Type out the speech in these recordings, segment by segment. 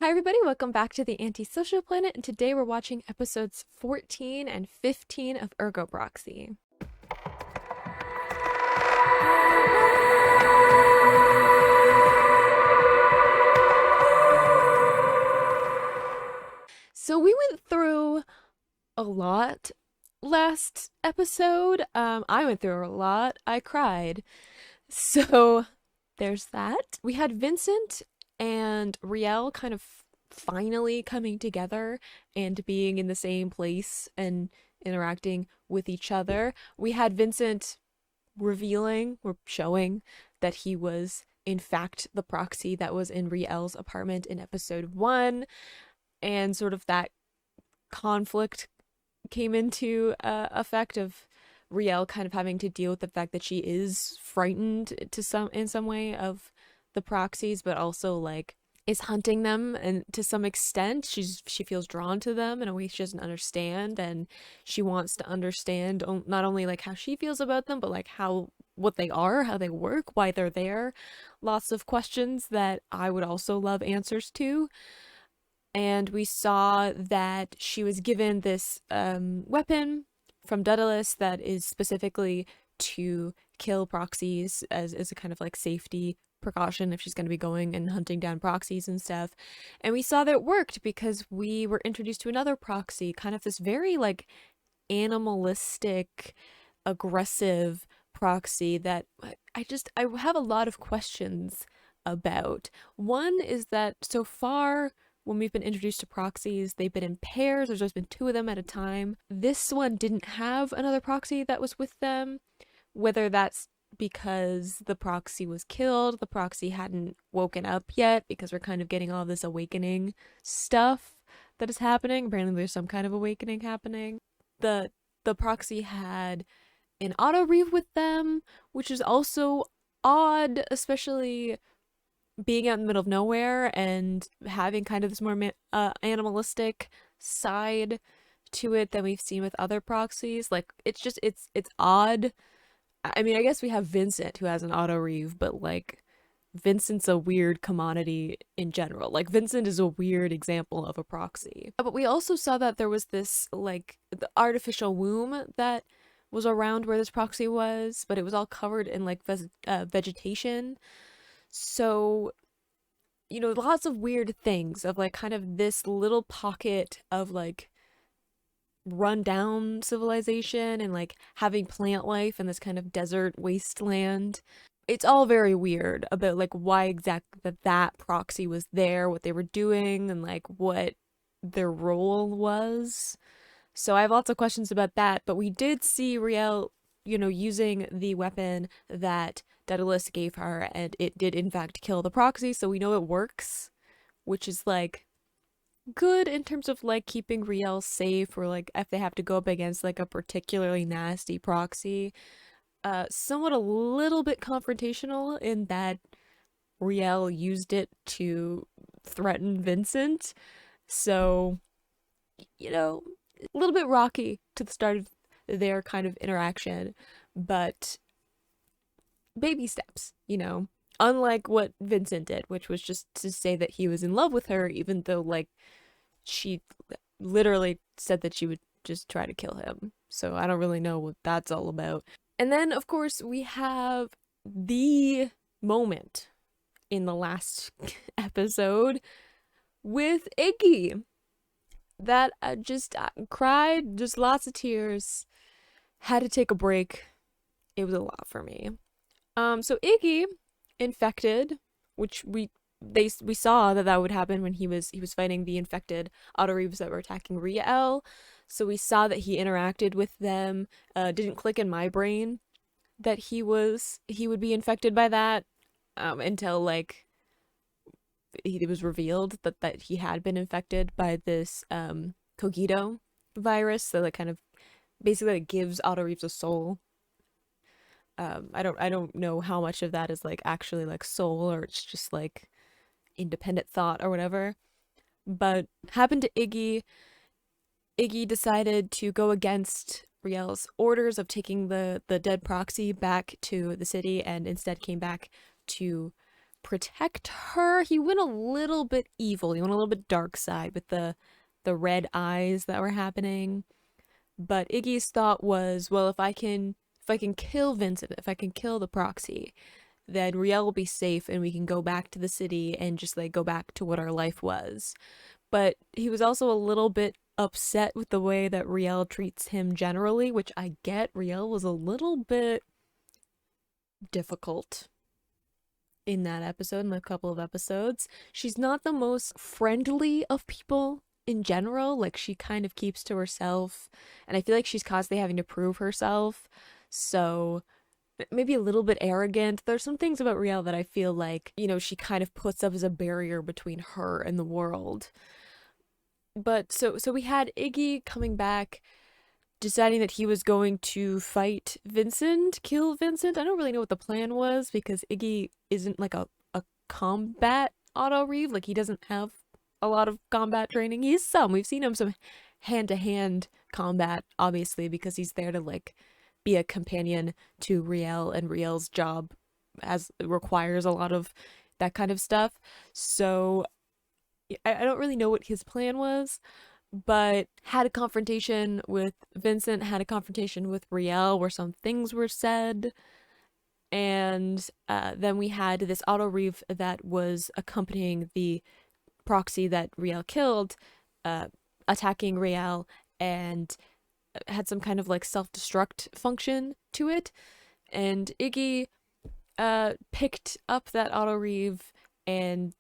Hi everybody, welcome back to the Antisocial Planet, and today we're watching episodes 14 and 15 of Ergo Proxy. So we went through a lot last episode. I went through a lot. I cried. So there's that. We had Vincent and Riel kind of finally coming together and being in the same place and interacting with each other. We had Vincent revealing or showing that he was in fact the proxy that was in Riel's apartment in episode 1, and sort of that conflict came into effect of Riel kind of having to deal with the fact that she is frightened to some way of the proxies, but also like is hunting them, and to some extent she feels drawn to them in a way she doesn't understand, and she wants to understand not only like how she feels about them, but like what they are, how they work, why they're there. Lots of questions that I would also love answers to. And we saw that she was given this weapon from Daedalus that is specifically to kill proxies as a kind of like safety precaution if she's going to be going and hunting down proxies and stuff. And we saw that it worked because we were introduced to another proxy, kind of this very like animalistic, aggressive proxy that I have a lot of questions about. One is that so far when we've been introduced to proxies, they've been in pairs. There's just been 2 of them at a time. This one didn't have another proxy that was with them, whether that's because the proxy was killed, the proxy hadn't woken up yet, because we're kind of getting all this awakening stuff that is happening. Apparently there's some kind of awakening happening. The proxy had an auto reeve with them, which is also odd, especially being out in the middle of nowhere and having kind of this more animalistic side to it than we've seen with other proxies. Like it's odd. I mean, I guess we have Vincent who has an auto reeve, but like Vincent's a weird commodity in general. Like Vincent is a weird example of a proxy. But we also saw that there was this like the artificial womb that was around where this proxy was, but it was all covered in like vegetation. So, lots of weird things of like kind of this little pocket of like rundown civilization and like having plant life in this kind of desert wasteland. It's all very weird about like why exactly that proxy was there, what they were doing, and like what their role was. So I have lots of questions about that, but we did see Riel, using the weapon that Daedalus gave her, and it did in fact kill the proxy, so we know it works, which is like good in terms of like keeping Riel safe, or like if they have to go up against like a particularly nasty proxy. Somewhat a little bit confrontational in that Riel used it to threaten Vincent, so a little bit rocky to the start of their kind of interaction, but baby steps, unlike what Vincent did, which was just to say that he was in love with her, even though like she literally said that she would just try to kill him. So I don't really know what that's all about. And then of course we have the moment in the last episode with Iggy that I just cried, just lots of tears, had to take a break. It was a lot for me. So Iggy infected, which we saw that would happen when he was fighting the infected Autoreeves that were attacking Riel. So we saw that he interacted with them. Didn't click in my brain that he would be infected by that until like it was revealed that he had been infected by this cogito virus. So that kind of basically it gives Autoreeves a soul. I don't know how much of that is like actually like soul, or it's just like independent thought or whatever. But happened to Iggy. Iggy decided to go against Riel's orders of taking the dead proxy back to the city, and instead came back to protect her. He went a little bit evil. He went a little bit dark side with the red eyes that were happening. But Iggy's thought was, well, if I can kill Vincent, if I can kill the proxy, then Riel will be safe and we can go back to the city and just like go back to what our life was. But he was also a little bit upset with the way that Riel treats him generally, which I get. Riel was a little bit difficult in that episode, in a couple of episodes. She's not the most friendly of people in general. Like, she kind of keeps to herself, and I feel like she's constantly having to prove herself. So maybe a little bit arrogant. There's some things about Riel that I feel like, she kind of puts up as a barrier between her and the world. But so we had Iggy coming back, deciding that he was going to fight Vincent, kill Vincent. I don't really know what the plan was because Iggy isn't like a combat auto reeve. Like, he doesn't have a lot of combat training. He's some. We've seen him some hand to hand combat, obviously, because he's there to like be a companion to Riel, and Riel's job as requires a lot of that kind of stuff. So I don't really know what his plan was, but had a confrontation with Vincent, had a confrontation with Riel where some things were said. And then we had this auto reeve that was accompanying the proxy that Riel killed, attacking Riel, and had some kind of like self-destruct function to it. And Iggy picked up that auto reeve and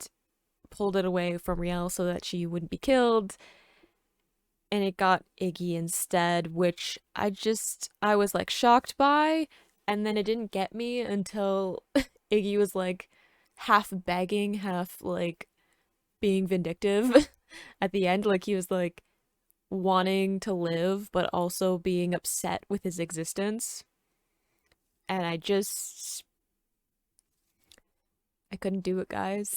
pulled it away from Riel so that she wouldn't be killed, and it got Iggy instead, which I was like shocked by, and then it didn't get me until Iggy was like half begging, half like being vindictive at the end. Like, he was like wanting to live but also being upset with his existence. And I couldn't do it, guys.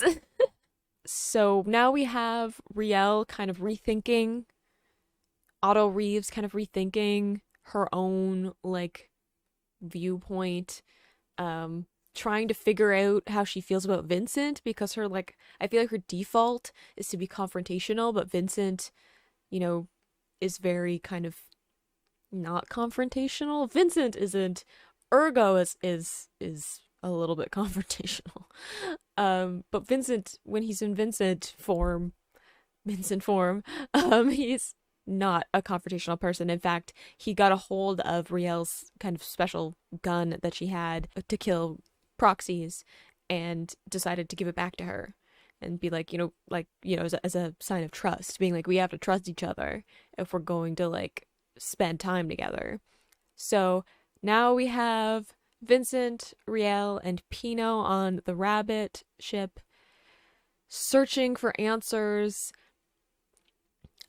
So now we have Riel kind of rethinking, Otto Reeves kind of rethinking her own like viewpoint, trying to figure out how she feels about Vincent, because her like I feel like her default is to be confrontational, but Vincent, you know, is very kind of not confrontational. Vincent isn't. Ergo is a little bit confrontational. But Vincent, when he's in Vincent form, he's not a confrontational person. In fact, he got a hold of Riel's kind of special gun that she had to kill proxies and decided to give it back to her and be like, as a sign of trust, being like, we have to trust each other if we're going to like spend time together. So now we have Vincent, Riel, and Pino on the rabbit ship searching for answers.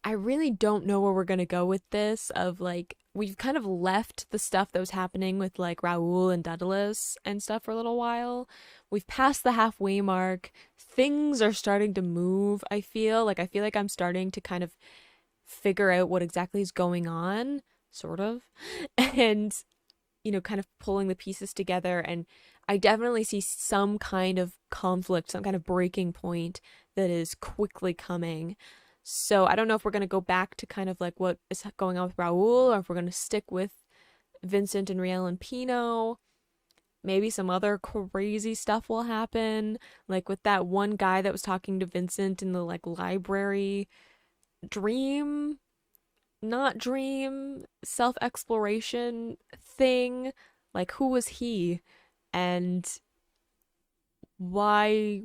I really don't know where we're gonna go with this. Of like, we've kind of left the stuff that was happening with like Raoul and Daedalus and stuff for a little while. We've passed the halfway mark. Things are starting to move. I feel like I'm starting to kind of figure out what exactly is going on, sort of, and kind of pulling the pieces together. And I definitely see some kind of conflict, some kind of breaking point that is quickly coming. So I don't know if we're going to go back to kind of like what is going on with Raoul, or if we're going to stick with Vincent and Riel and Pino. Maybe some other crazy stuff will happen, like with that one guy that was talking to Vincent in the like library. Dream, not dream, self-exploration thing. Like, who was he? And why?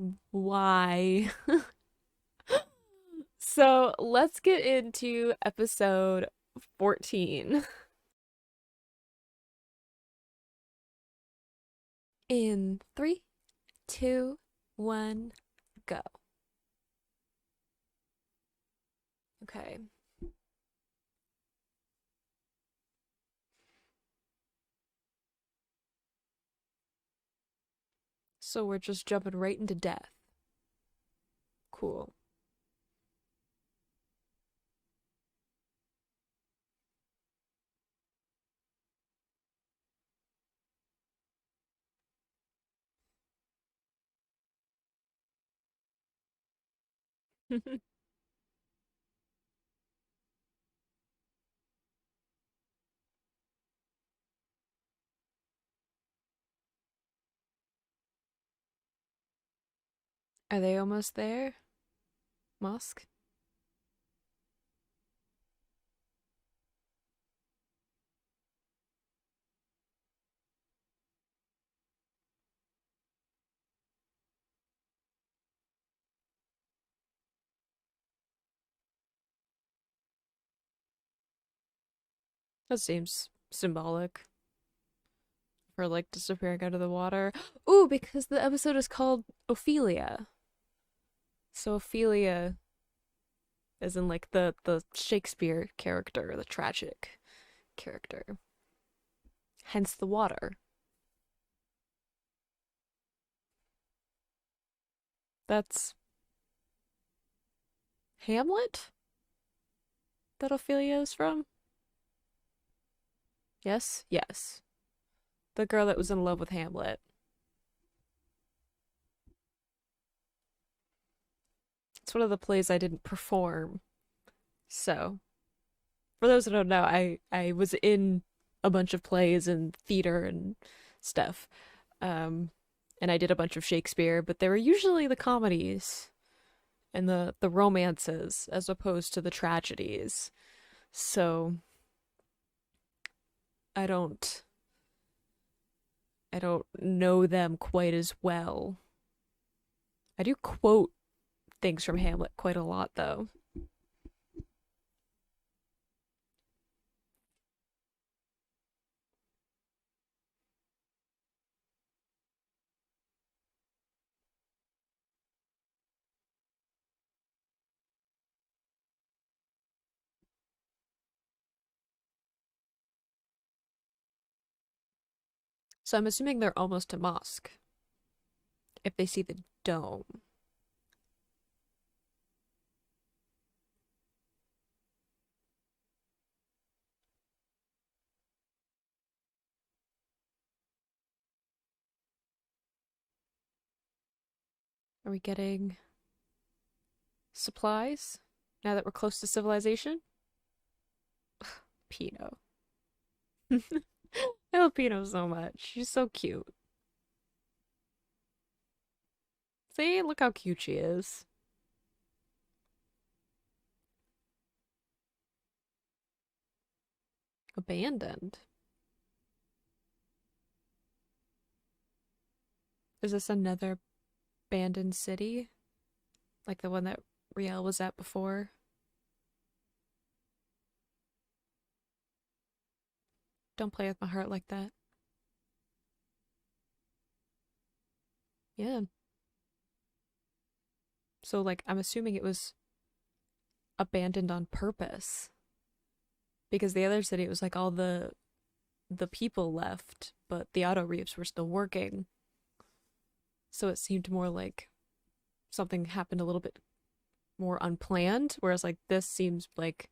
So let's get into episode 14. In 3, 2, 1, go. Okay. So we're just jumping right into death. Cool. Are they almost there? Mosque? That seems symbolic for like disappearing under the water. Ooh, because the episode is called Ophelia. So Ophelia is in like the Shakespeare character, the tragic character. Hence the water. That's Hamlet that Ophelia is from? Yes? Yes. The girl that was in love with Hamlet. It's one of the plays I didn't perform. So, for those who don't know, I was in a bunch of plays and theater and stuff. Um, and I did a bunch of Shakespeare, but they were usually the comedies and the romances as opposed to the tragedies. So, I don't I don't know them quite as well. I do quote things from Hamlet quite a lot though. So I'm assuming they're almost to mosque if they see the dome. Are we getting supplies now that we're close to civilization? Pino. I love Pino so much. She's so cute. See, look how cute she is. Abandoned. Is this another abandoned city? Like the one that Riel was at before? Don't play with my heart like that. Yeah. So, like, I'm assuming it was abandoned on purpose. Because the other city, it was like all the people left, but the auto reefs were still working. So it seemed more like something happened a little bit more unplanned, whereas like this seems like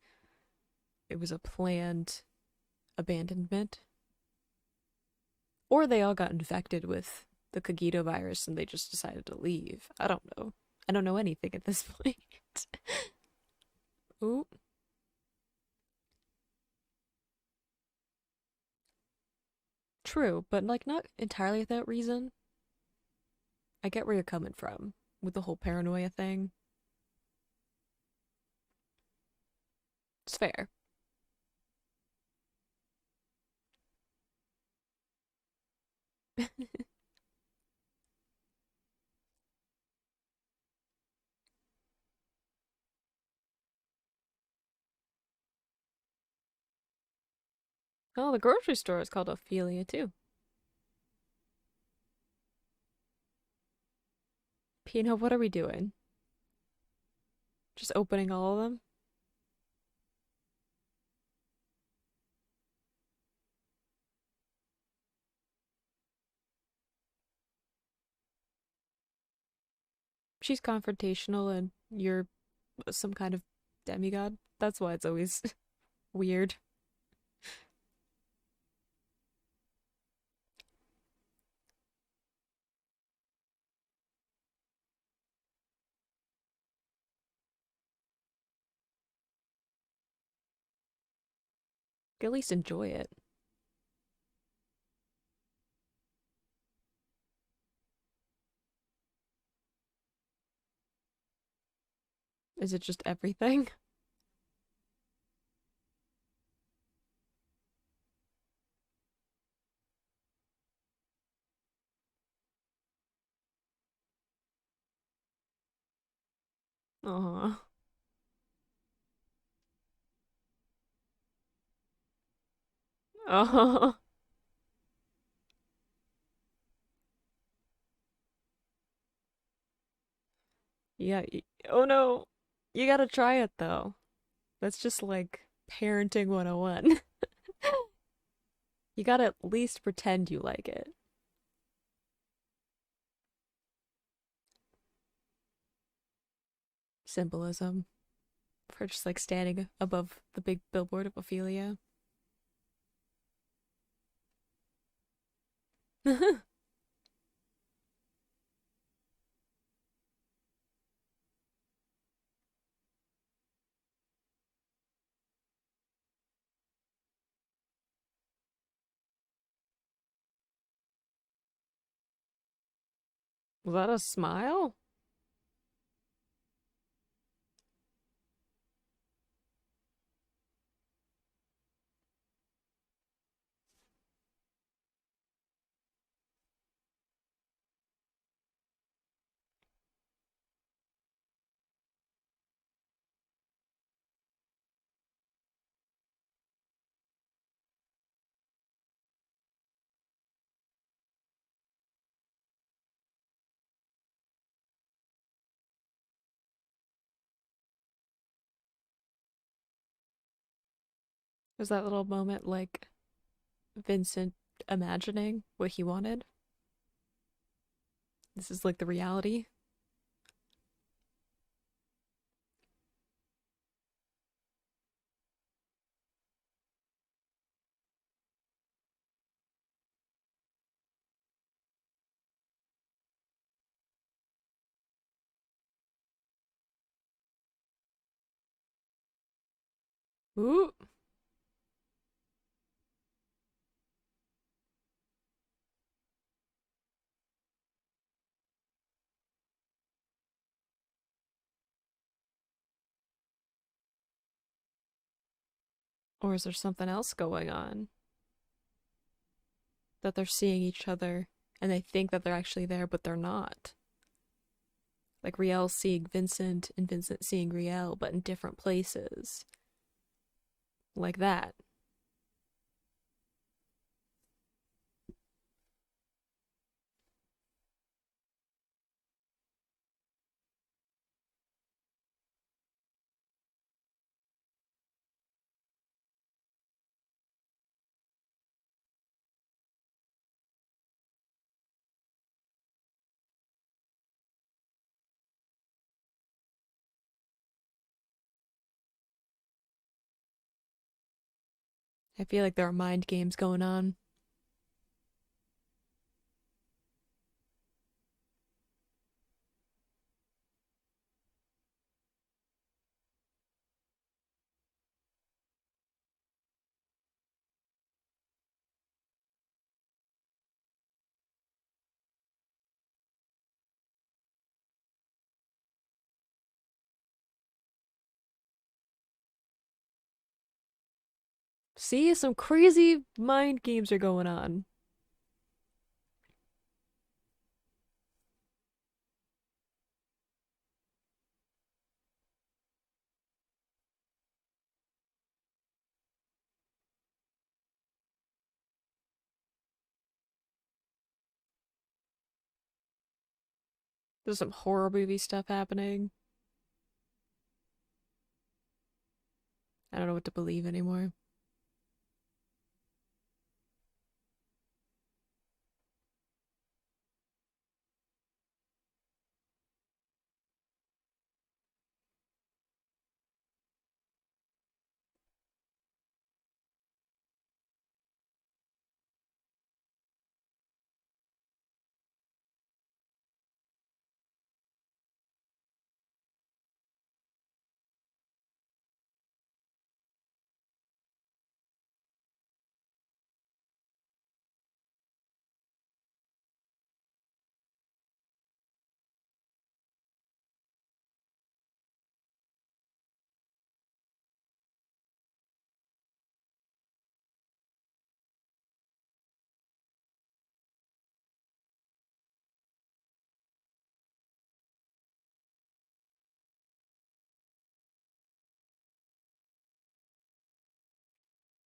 it was a planned abandonment. Or they all got infected with the Cogito virus and they just decided to leave. I don't know. I don't know anything at this point. Ooh, true, but like not entirely without reason. I get where you're coming from with the whole paranoia thing. It's fair. Oh, the grocery store is called Ophelia too. Pino, what are we doing? Just opening all of them? She's confrontational and you're some kind of demigod. That's why it's always weird. At least enjoy it. Is it just everything? Aw. Oh. Yeah. Oh no. You gotta try it though. That's just like parenting 101. You gotta at least pretend you like it. Symbolism for just like standing above the big billboard of Ophelia. Was that a smile? Was that little moment like Vincent imagining what he wanted? This is like the reality. Ooh. Or is there something else going on? That they're seeing each other and they think that they're actually there, but they're not. Like Riel seeing Vincent and Vincent seeing Riel, but in different places. Like that. I feel like there are mind games going on. See, some crazy mind games are going on. There's some horror movie stuff happening. I don't know what to believe anymore.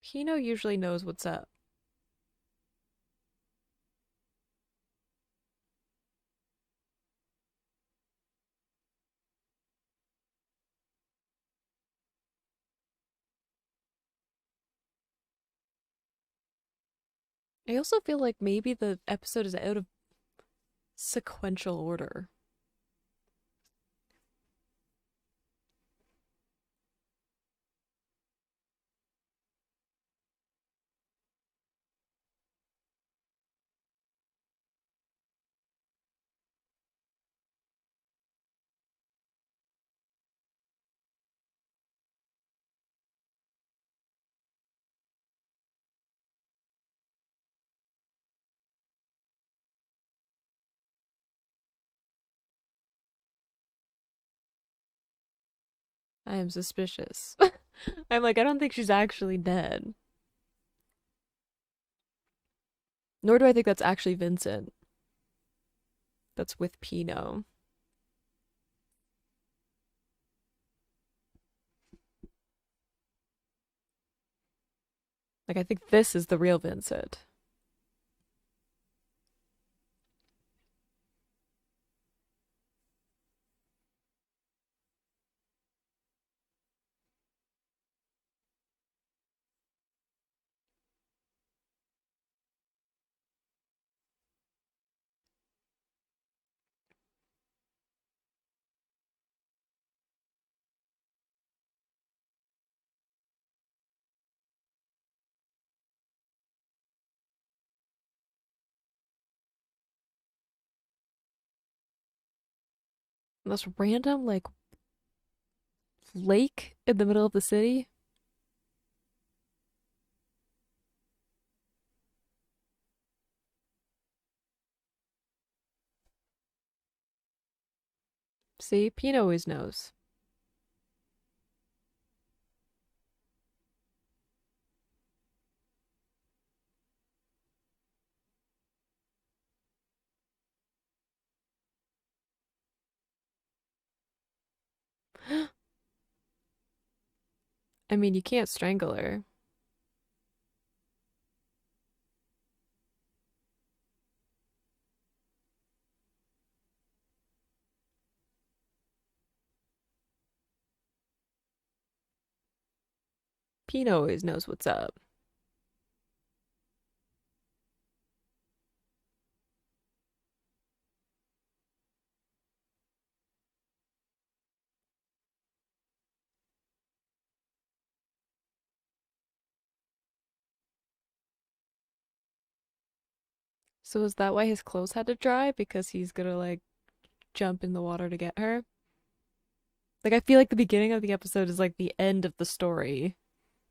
Pino usually knows what's up. I also feel like maybe the episode is out of sequential order. I am suspicious. I'm like, I don't think she's actually dead. Nor do I think that's actually Vincent. That's with Pino. Like, I think this is the real Vincent. This random, like, lake in the middle of the city. See, Pino always knows. I mean, you can't strangle her. Pino always knows what's up. So is that why his clothes had to dry? Because he's gonna, like, jump in the water to get her? Like, I feel like the beginning of the episode is like the end of the story.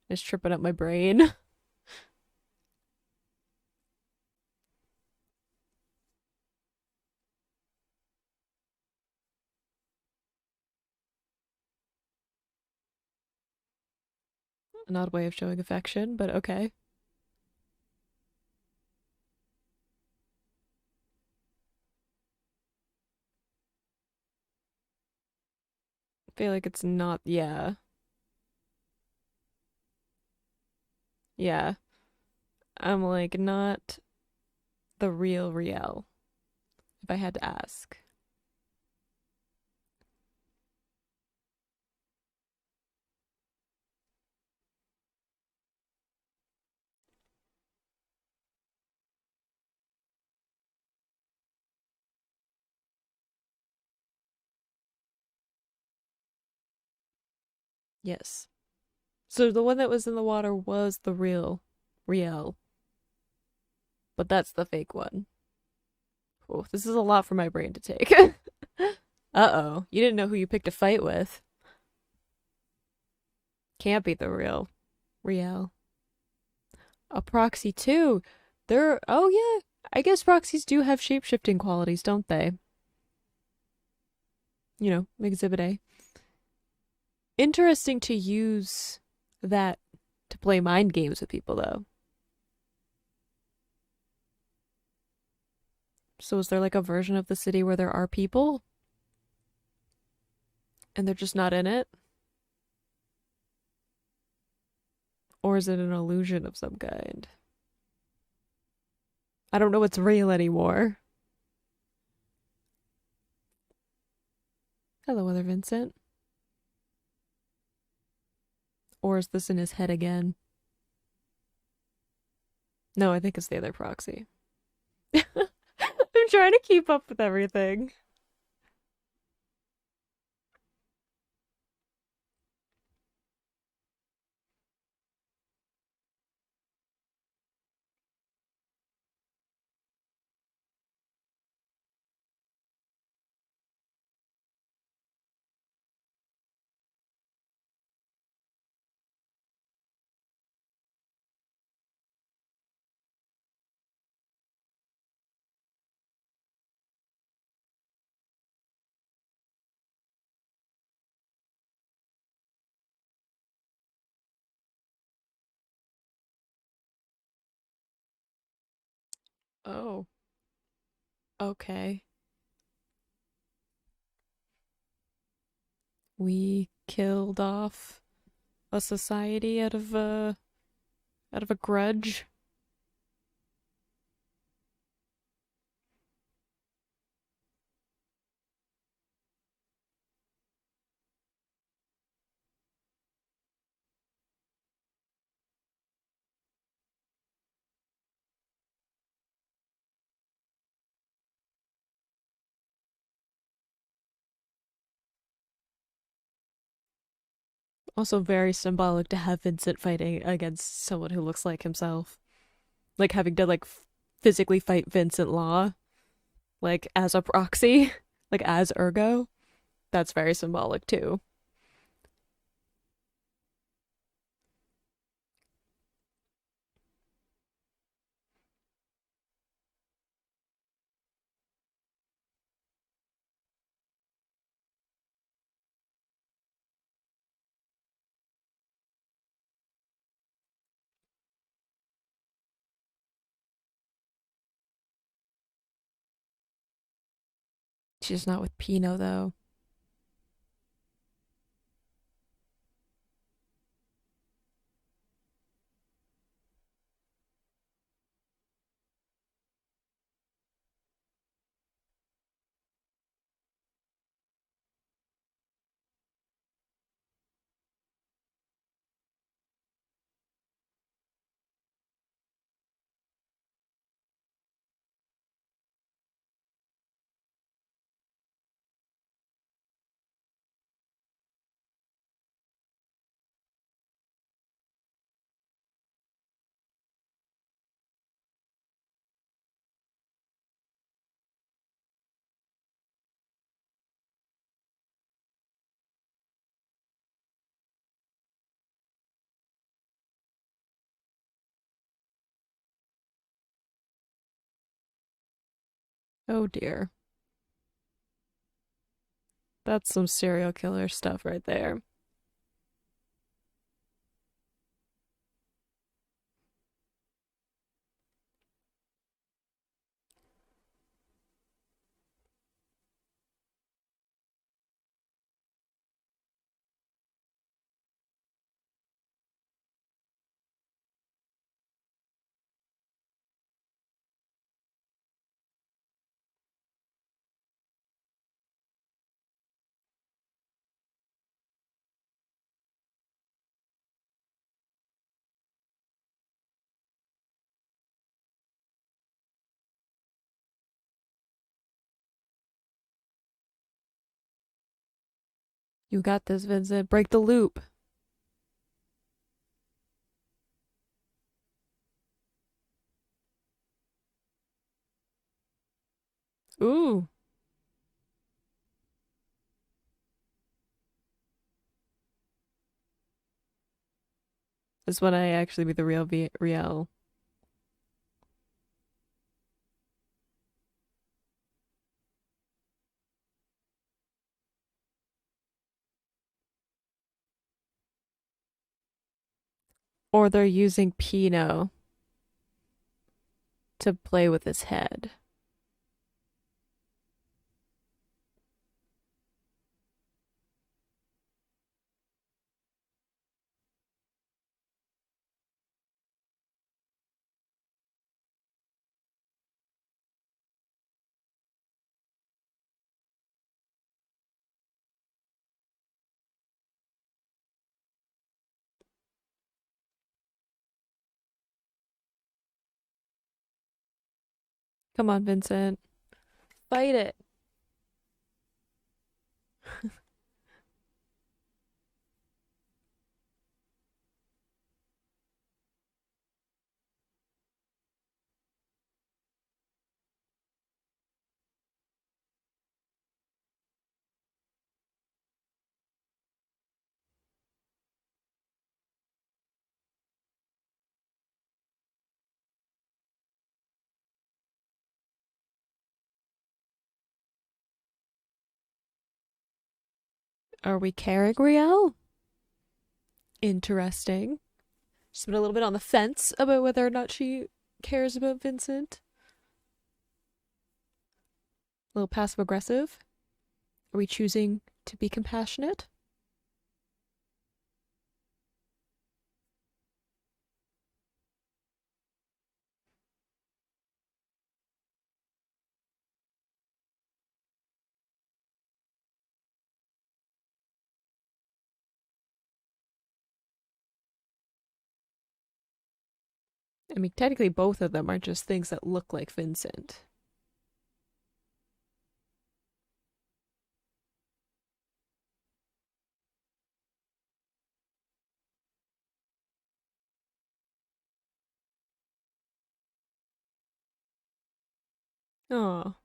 It's tripping up my brain. An odd way of showing affection, but okay. I feel like it's not, yeah. Yeah. I'm like, not the real Riel, if I had to ask. Yes. So the one that was in the water was the real Riel, but that's the fake one. Oh, this is a lot for my brain to take. Uh-oh. You didn't know who you picked a fight with. Can't be the real Riel. A proxy too. They're oh yeah. I guess proxies do have shape-shifting qualities, don't they? You know, Exhibit A. Interesting to use that to play mind games with people though. So is there like a version of the city where there are people and they're just not in it? Or is it an illusion of some kind? I don't know what's real anymore. Hello, other Vincent. Or is this in his head again? No, I think it's the other proxy. I'm trying to keep up with everything. Oh, okay. We killed off a society out of a grudge. Also very symbolic to have Vincent fighting against someone who looks like himself. Like having to physically fight Vincent Law, like as a proxy, like as Ergo. That's very symbolic too. She's not with Pino though. Oh dear. That's some serial killer stuff right there. You got this, Vincent. Break the loop. Ooh. This one I actually be the real. Or they're using Pino to play with his head. Come on, Vincent. Fight it. Are we caring, Riel? Interesting. She's been a little bit on the fence about whether or not she cares about Vincent. A little passive aggressive. Are we choosing to be compassionate? I mean, technically, both of them are just things that look like Vincent. Oh.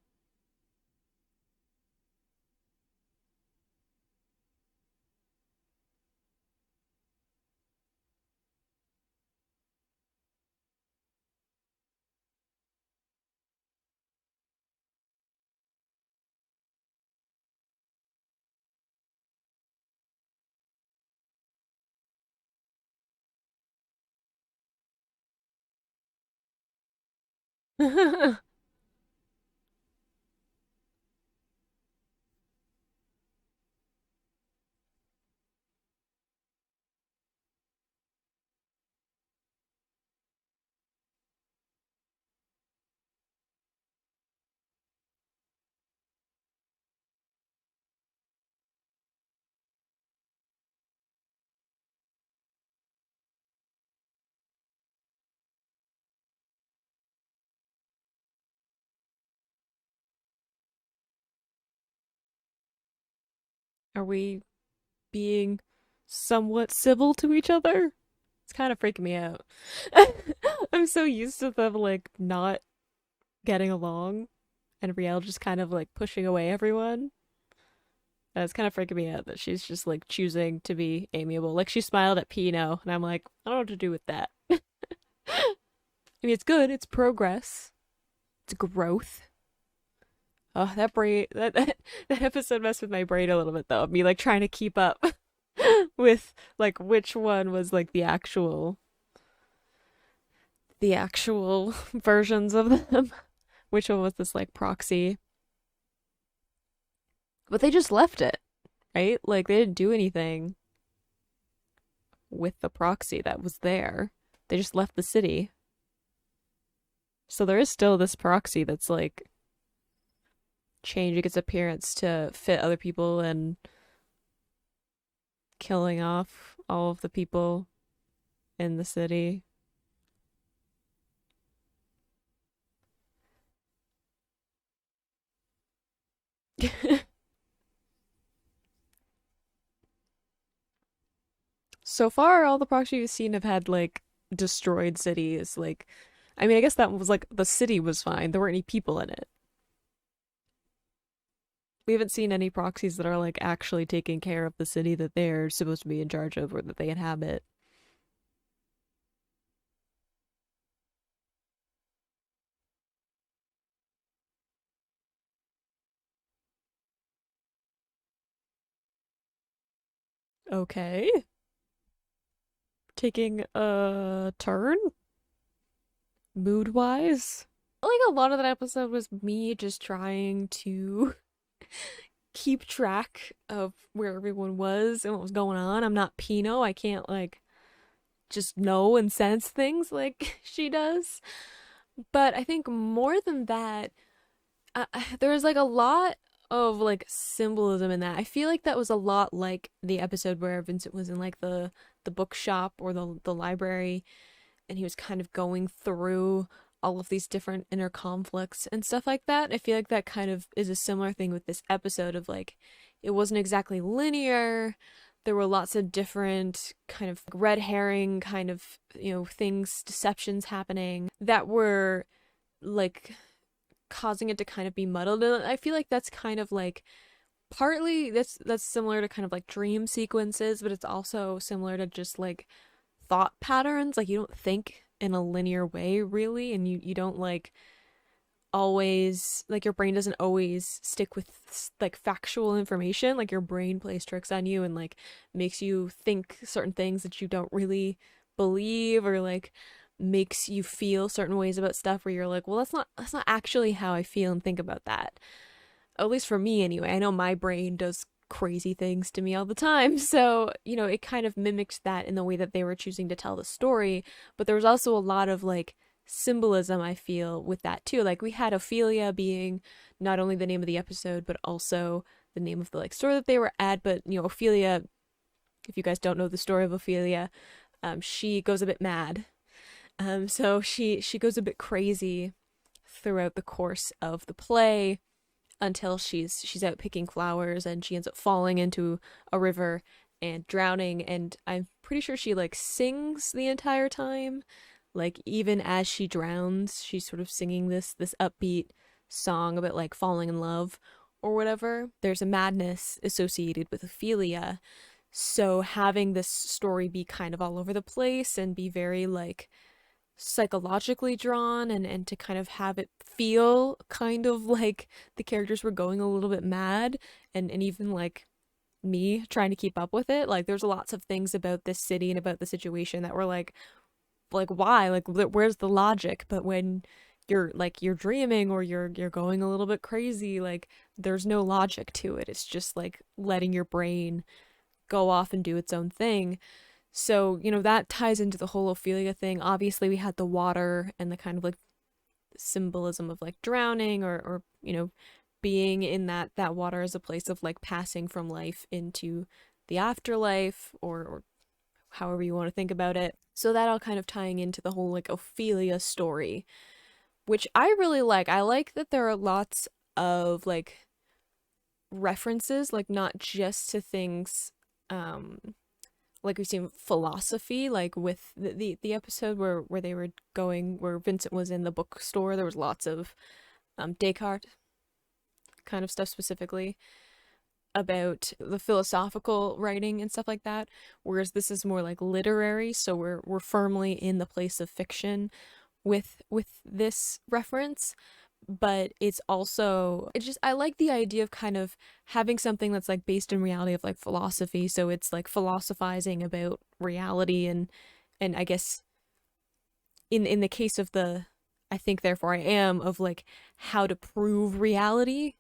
Are we being somewhat civil to each other? It's kind of freaking me out. I'm so used to them like not getting along and Riel just kind of like pushing away everyone. And it's kind of freaking me out that she's just like choosing to be amiable. Like she smiled at Pino, and I'm like, I don't know what to do with that. I mean, it's good. It's progress. It's growth. Oh, that brain that episode messed with my brain a little bit though. Me like trying to keep up with like which one was like the actual versions of them. Which one was this like proxy? But they just left it, right? Like they didn't do anything with the proxy that was there. They just left the city. So there is still this proxy that's like changing its appearance to fit other people and killing off all of the people in the city. So far, all the proxies we've seen have had like destroyed cities. Like, I mean, I guess that was like the city was fine. There weren't any people in it. We haven't seen any proxies that are like actually taking care of the city that they're supposed to be in charge of or that they inhabit. Okay. Taking a turn mood wise. Like a lot of that episode was me just trying to keep track of where everyone was and what was going on. I'm not Pino. I can't like just know and sense things like she does. But I think more than that, there's like a lot of like symbolism in that. I feel like that was a lot like the episode where Vincent was in like the bookshop or the library and he was kind of going through all of these different inner conflicts and stuff like that. I feel like that kind of is a similar thing with this episode of like, it wasn't exactly linear. There were lots of different kind of red herring kind of, things, deceptions happening that were like causing it to kind of be muddled. And I feel like that's kind of like partly that's similar to kind of like dream sequences, but it's also similar to just like thought patterns. Like you don't think in a linear way really, and you don't like always, like your brain doesn't always stick with like factual information. Like your brain plays tricks on you and like makes you think certain things that you don't really believe, or like makes you feel certain ways about stuff where you're like, well, that's not actually how I feel and think about that. At least for me anyway. I know my brain does crazy things to me all the time. So, it kind of mimicked that in the way that they were choosing to tell the story. But there was also a lot of like symbolism, I feel, with that too. Like we had Ophelia being not only the name of the episode, but also the name of the like store that they were at. But, Ophelia, if you guys don't know the story of Ophelia, she goes a bit mad. So she goes a bit crazy throughout the course of the play until she's out picking flowers and she ends up falling into a river and drowning, and I'm pretty sure she like sings the entire time. Like even as she drowns, she's sort of singing this upbeat song about like falling in love or whatever. There's a madness associated with Ophelia. So having this story be kind of all over the place and be very like psychologically drawn, and to kind of have it feel kind of like the characters were going a little bit mad, and even like me trying to keep up with it. Like there's lots of things about this city and about the situation that were like why, like where's the logic? But when you're dreaming or you're going a little bit crazy, like there's no logic to it. It's just like letting your brain go off and do its own thing. So, that ties into the whole Ophelia thing. Obviously, we had the water and the kind of like symbolism of like drowning, or being in that water as a place of like passing from life into the afterlife, or however you want to think about it. So that all kind of tying into the whole like Ophelia story, which I really like. I like that there are lots of like references, like not just to things like we've seen philosophy, like with the episode where they were going, where Vincent was in the bookstore. There was lots of Descartes kind of stuff, specifically about the philosophical writing and stuff like that, whereas this is more like literary, so we're firmly in the place of fiction with this reference. But it's also, I like the idea of kind of having something that's like based in reality, of like philosophy, so it's like philosophizing about reality, and I guess in the case of the I think therefore I am, of like how to prove reality.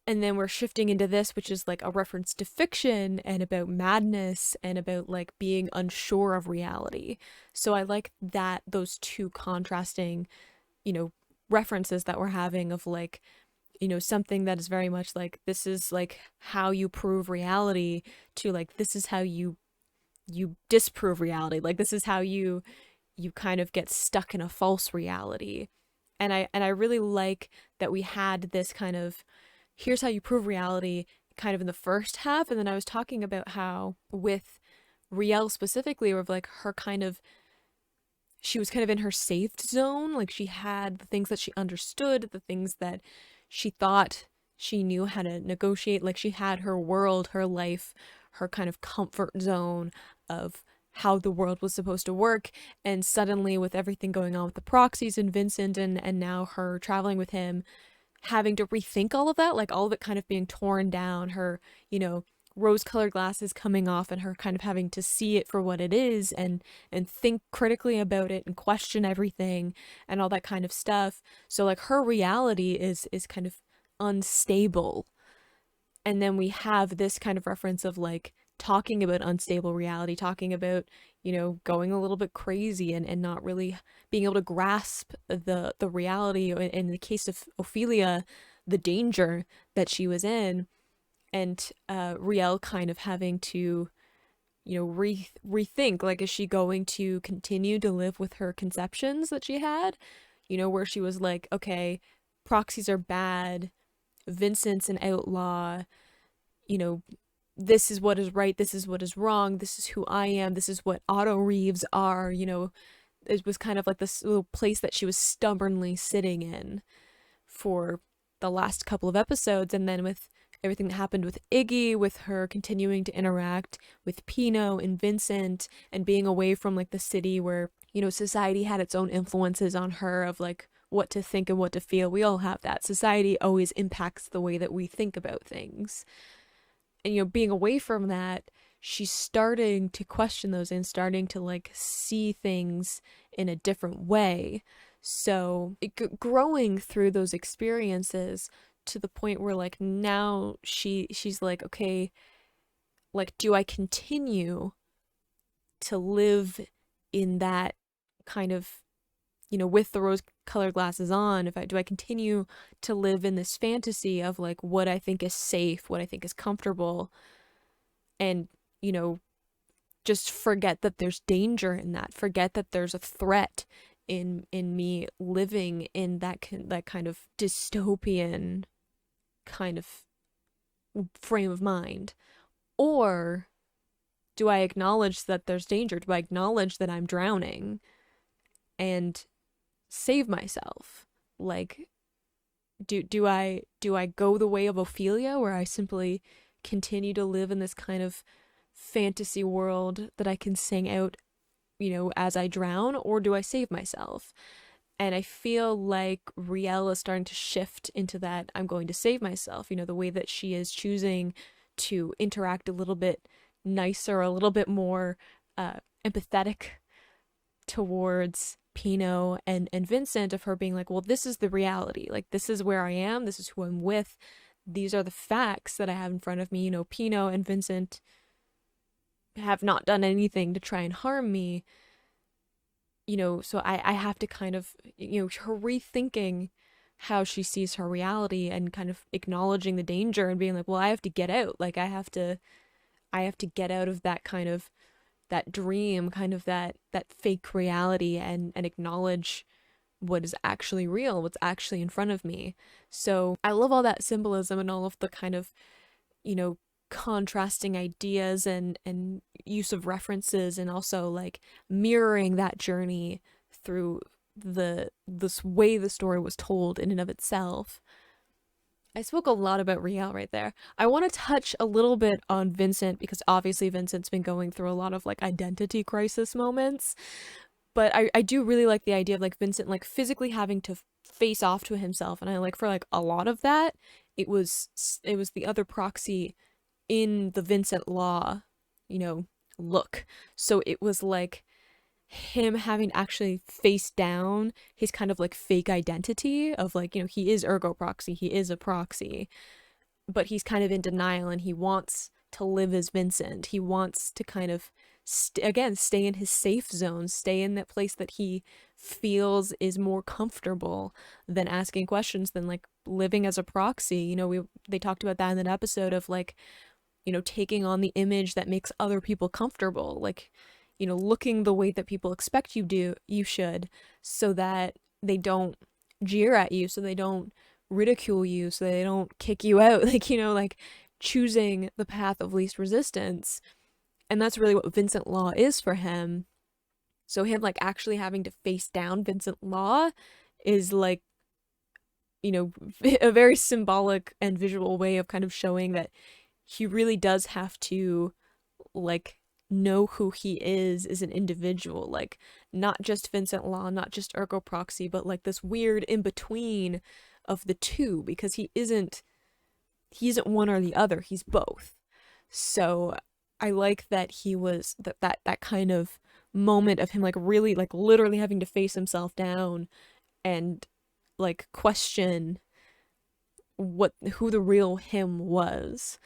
And then we're shifting into this, which is like a reference to fiction and about madness and about like being unsure of reality. So I like that, those two contrasting, references that we're having, of like, something that is very much like, this is like how you prove reality, to like, this is how you disprove reality. Like this is how you kind of get stuck in a false reality. And I really like that we had this kind of, here's how you prove reality kind of in the first half. And then I was talking about how with Riel specifically, or like her kind of, she was kind of in her safe zone. Like she had the things that she understood, the things that she thought she knew how to negotiate. Like she had her world, her life, her kind of comfort zone of how the world was supposed to work. And suddenly, with everything going on with the proxies and Vincent, and now her traveling with him, having to rethink all of that, like all of it kind of being torn down, her, rose-colored glasses coming off, and her kind of having to see it for what it is, and think critically about it and question everything and all that kind of stuff. So like her reality is kind of unstable. And then we have this kind of reference of like talking about unstable reality, talking about, going a little bit crazy, and not really being able to grasp the reality, in the case of Ophelia, the danger that she was in. And Riel kind of having to, rethink, like, is she going to continue to live with her conceptions that she had, where she was like, okay, proxies are bad, Vincent's an outlaw, you know this is what is right, this is what is wrong, this is who I am, this is what auto reeves are. It was kind of like this little place that she was stubbornly sitting in for the last couple of episodes. And then with everything that happened with Iggy, with her continuing to interact with Pino and Vincent, and being away from like the city where, society had its own influences on her of like what to think and what to feel. We all have that. Society always impacts the way that we think about things. And, being away from that, she's starting to question those and starting to like see things in a different way. So growing through those experiences to the point where like now she's like, okay, like, do I continue to live in that kind of, with the rose colored glasses on, if I do I continue to live in this fantasy of like what I think is safe, what I think is comfortable, and, you know, just forget that there's danger in that, forget that there's a threat in me living in that kind of dystopian kind of frame of mind? Or do I acknowledge that there's danger? Do I acknowledge that I'm drowning and save myself? Like, do I go the way of Ophelia, where I simply continue to live in this kind of fantasy world that I can sing out, as I drown, or do I save myself? And I feel like Riel is starting to shift into that I'm going to save myself, the way that she is choosing to interact a little bit nicer, a little bit more empathetic towards Pino and Vincent, of her being like, well, this is the reality. Like, this is where I am. This is who I'm with. These are the facts that I have in front of me. Pino and Vincent have not done anything to try and harm me. So I have to kind of, her rethinking how she sees her reality and kind of acknowledging the danger and being like, well, I have to get out. Like, I have to get out of that kind of, that dream, kind of that fake reality, and acknowledge what is actually real, what's actually in front of me. So I love all that symbolism and all of the kind of, contrasting ideas and use of references, and also like mirroring that journey through this way the story was told in and of itself. I spoke a lot about Riel right there. I want to touch a little bit on Vincent, because obviously Vincent's been going through a lot of like identity crisis moments. But I do really like the idea of like Vincent like physically having to face off to himself. And I like, for like a lot of that, it was the other proxy in the Vincent Law, look. So it was like him having to actually face down his kind of like fake identity of like, he is Ergo Proxy, he is a proxy, but he's kind of in denial, and he wants to live as Vincent. He wants to kind of again stay in his safe zone, stay in that place that he feels is more comfortable than asking questions, than like living as a proxy. They talked about that in that episode of like, taking on the image that makes other people comfortable, like, looking the way that people expect you should, so that they don't jeer at you, so they don't ridicule you, so they don't kick you out, like, like choosing the path of least resistance. And that's really what Vincent Law is for him. So him like actually having to face down Vincent Law is like, a very symbolic and visual way of kind of showing that he really does have to like know who he is as an individual, like not just Vincent Law, not just Ergo Proxy, but like this weird in between of the two, because he isn't one or the other, he's both. So I like that he was that kind of moment of him like really like literally having to face himself down and like question who the real him was,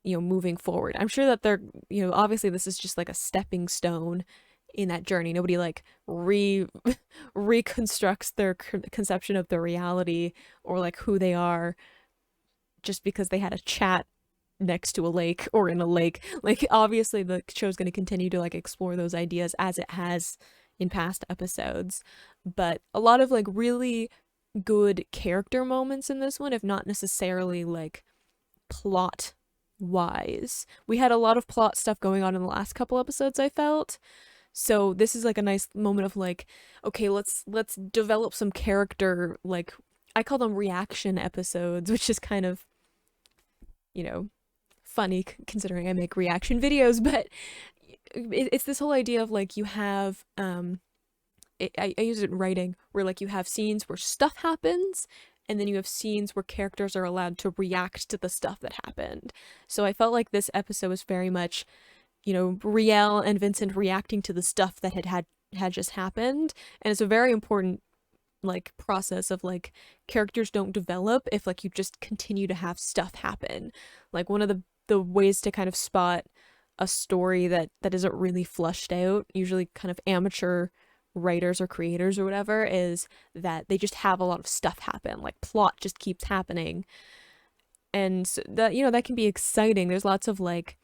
moving forward. I'm sure that they're, obviously this is just like a stepping stone in that journey. Nobody like reconstructs their conception of the reality or like who they are just because they had a chat next to a lake or in a lake. Like obviously the show's going to continue to like explore those ideas as it has in past episodes, but a lot of like really good character moments in this one, if not necessarily like plot wise. We had a lot of plot stuff going on in the last couple episodes, I felt. So this is like a nice moment of like, okay, let's develop some character, like I call them reaction episodes, which is kind of, you know, funny considering I make reaction videos, but it's this whole idea of like you have I use it in writing where like you have scenes where stuff happens and then you have scenes where characters are allowed to react to the stuff that happened. So I felt like this episode was very much, you know, Riel and Vincent reacting to the stuff that had just happened, and it's a very important like process of like characters don't develop if like you just continue to have stuff happen. Like one of the ways to kind of spot a story that isn't really flushed out, usually kind of amateur writers or creators or whatever, is that they just have a lot of stuff happen, like plot just keeps happening. And so that, you know, that can be exciting. There's lots of like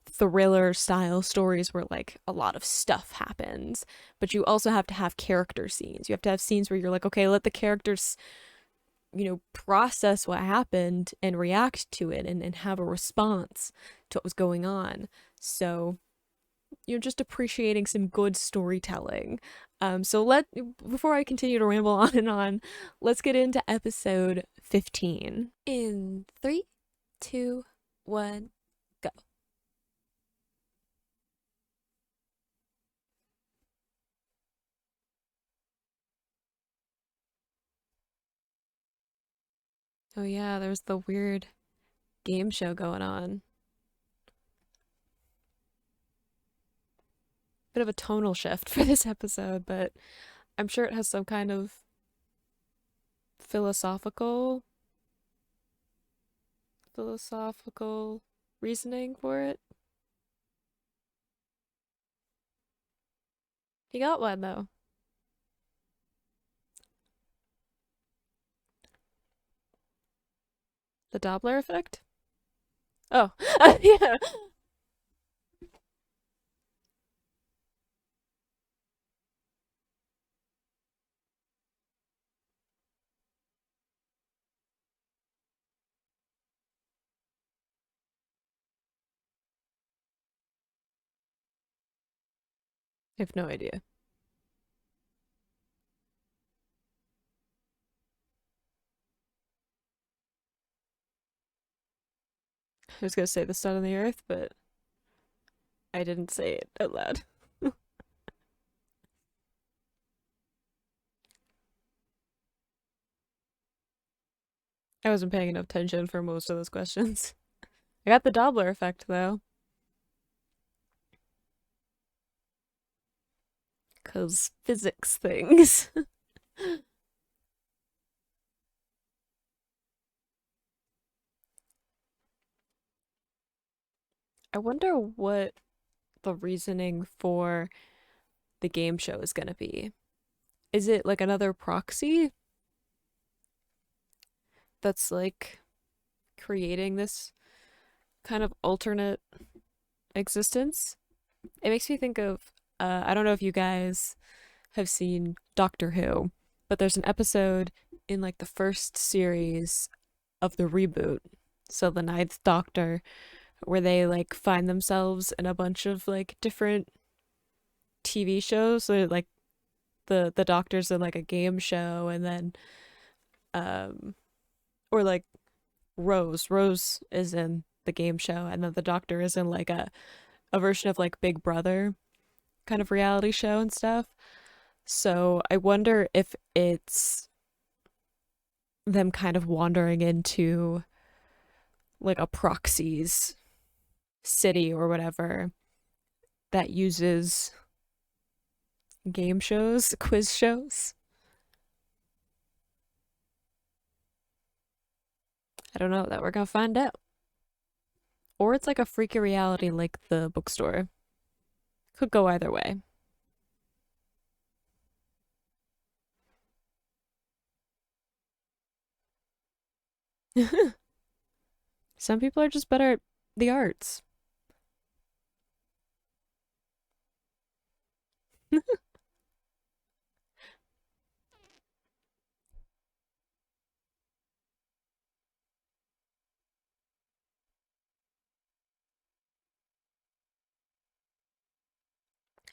thriller style stories where like a lot of stuff happens, but you also have to have character scenes. You have to have scenes where you're like, okay, let the characters, you know, process what happened and react to it and have a response to what was going on. So you're just appreciating some good storytelling. So before I continue to ramble on and on, let's get into episode 15. In 3, 2, 1, go. Oh yeah, there's the weird game show going on. Bit of a tonal shift for this episode, but I'm sure it has some kind of philosophical philosophical reasoning for it. He got one though. The Doppler effect? Oh, yeah. I have no idea. I was gonna say the sun and the earth, but I didn't say it out loud. I wasn't paying enough attention for most of those questions. I got the Doppler effect though, because physics things. I wonder what the reasoning for the game show is gonna be. Is it like another proxy that's like creating this kind of alternate existence? It makes me think of I don't know if you guys have seen Doctor Who, but there's an episode in like the first series of the reboot, so the Ninth Doctor, where they like find themselves in a bunch of like different TV shows. So like the Doctor's in like a game show, and then um or like Rose is in the game show, and then the Doctor is in like a version of like Big Brother kind of reality show and stuff. So I wonder if it's them kind of wandering into like a proxy's city or whatever that uses game shows, quiz shows. I don't know that we're gonna find out. Or it's like a freaky reality like the bookstore. Could go either way. Some people are just better at The arts.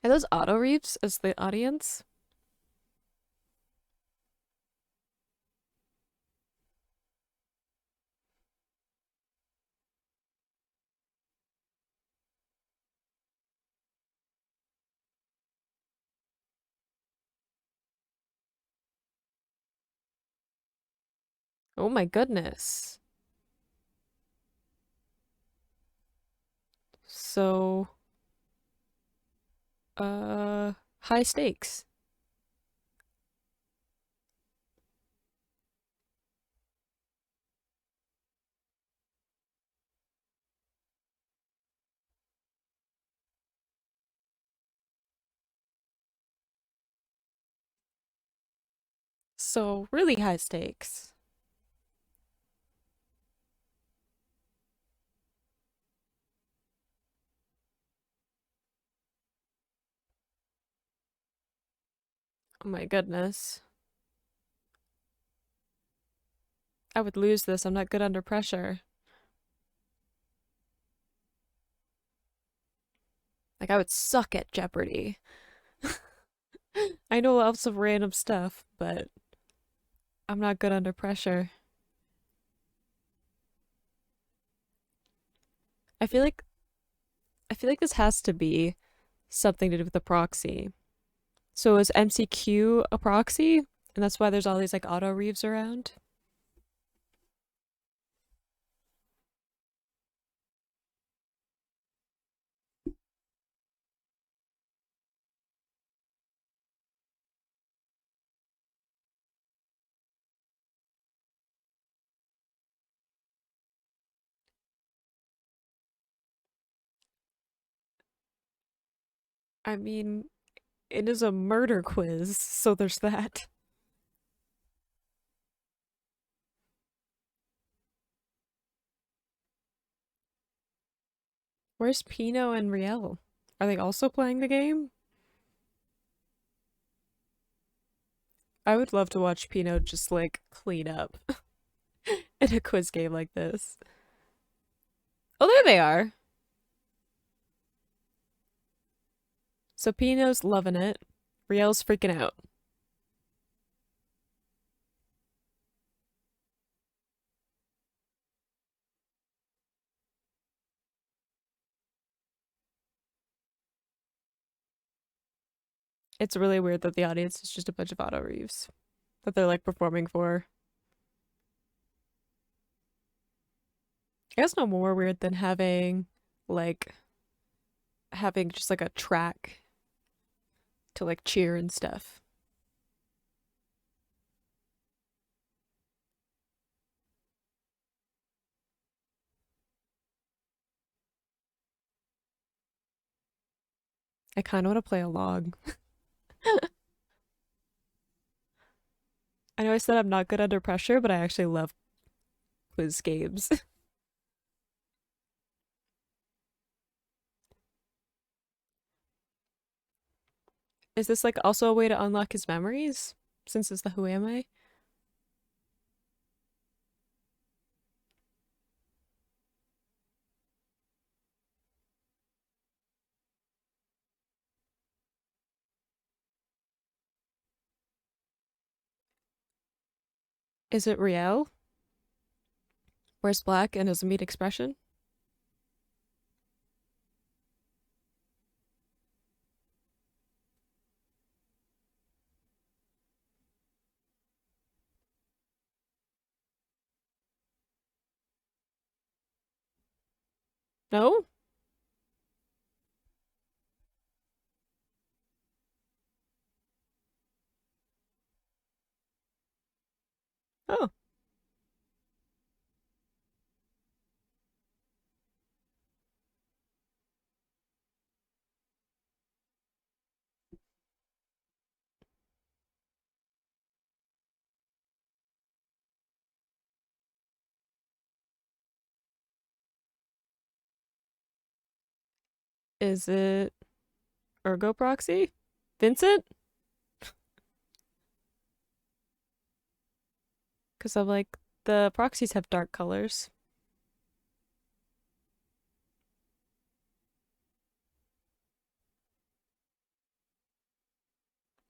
Are those auto reefs as the audience? Oh my goodness. So, uh, high stakes. So, really high stakes. Oh my goodness. I would lose this. I'm not good under pressure. Like, I would suck at Jeopardy. I know lots of random stuff, but I'm not good under pressure. I feel like I feel like this has to be something to do with the proxy. So is MCQ a proxy? And that's why there's all these like auto reeves around? I mean, it is a murder quiz, so there's that. Where's Pino and Riel? Are they also playing the game? I would love to watch Pino just like clean up in a quiz game like this. Oh, there they are. So Pino's loving it. Riel's freaking out. It's really weird that the audience is just a bunch of auto reeves that they're like performing for. I guess no more weird than like having just like a track to like cheer and stuff. I kind of want to play along. I know I said I'm not good under pressure, but I actually love quiz games. Is this like also a way to unlock his memories? Since it's the Who Am I? Is it Riel? Wears black and has a meat expression? No? Oh, Is it Ergo Proxy? Vincent? Because I'm like, the proxies have dark colors.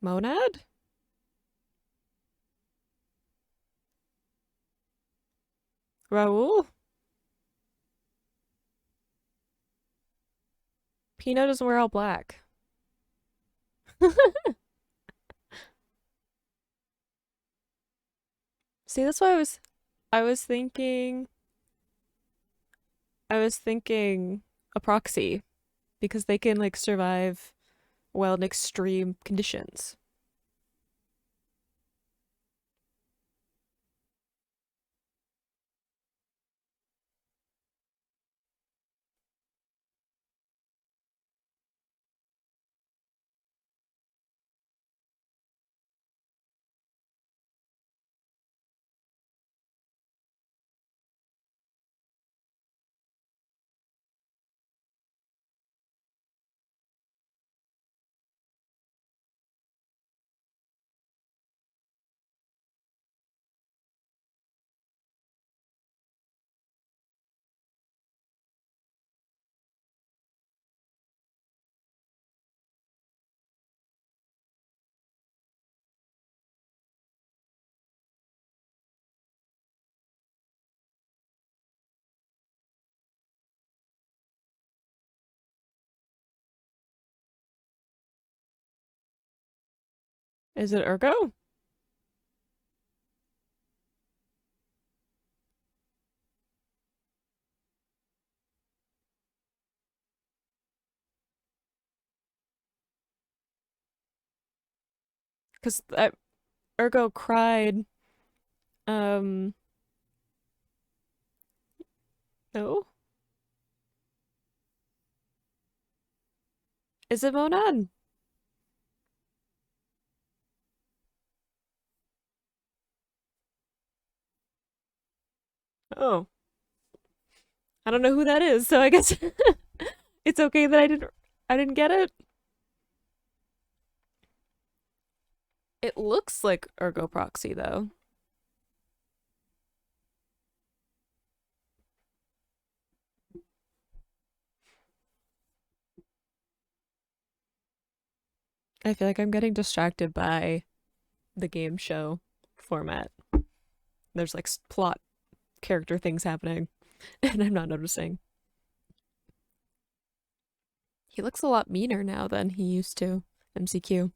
Monad? Raul? Pino doesn't wear all black. See, that's why I was thinking I was thinking a proxy because they can like survive well in extreme conditions. Is it Ergo? Because Ergo cried. Um, no, is it Monad? Oh, I don't know who that is, so I guess it's okay that I didn't get it. It looks like Ergo Proxy though. I feel like I'm getting distracted by the game show format. There's like plot character things happening, and I'm not noticing. He looks a lot meaner now than he used to. MCQ.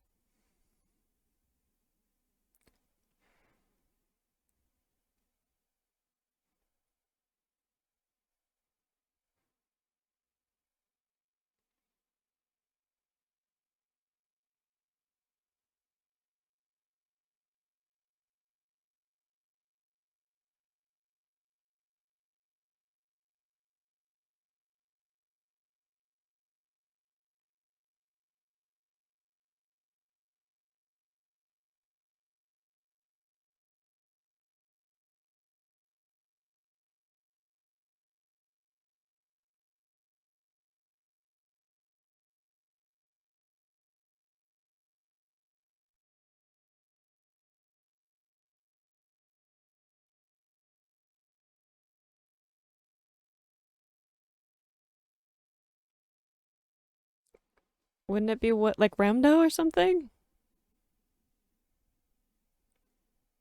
Wouldn't it be what like Ramdo or something?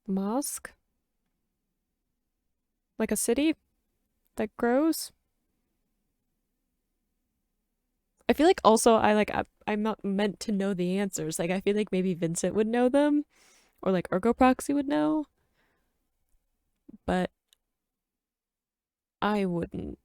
Mosque? Like a city that grows? I feel like also I'm not meant to know the answers. Like I feel like maybe Vincent would know them or like Ergo Proxy would know, but I wouldn't.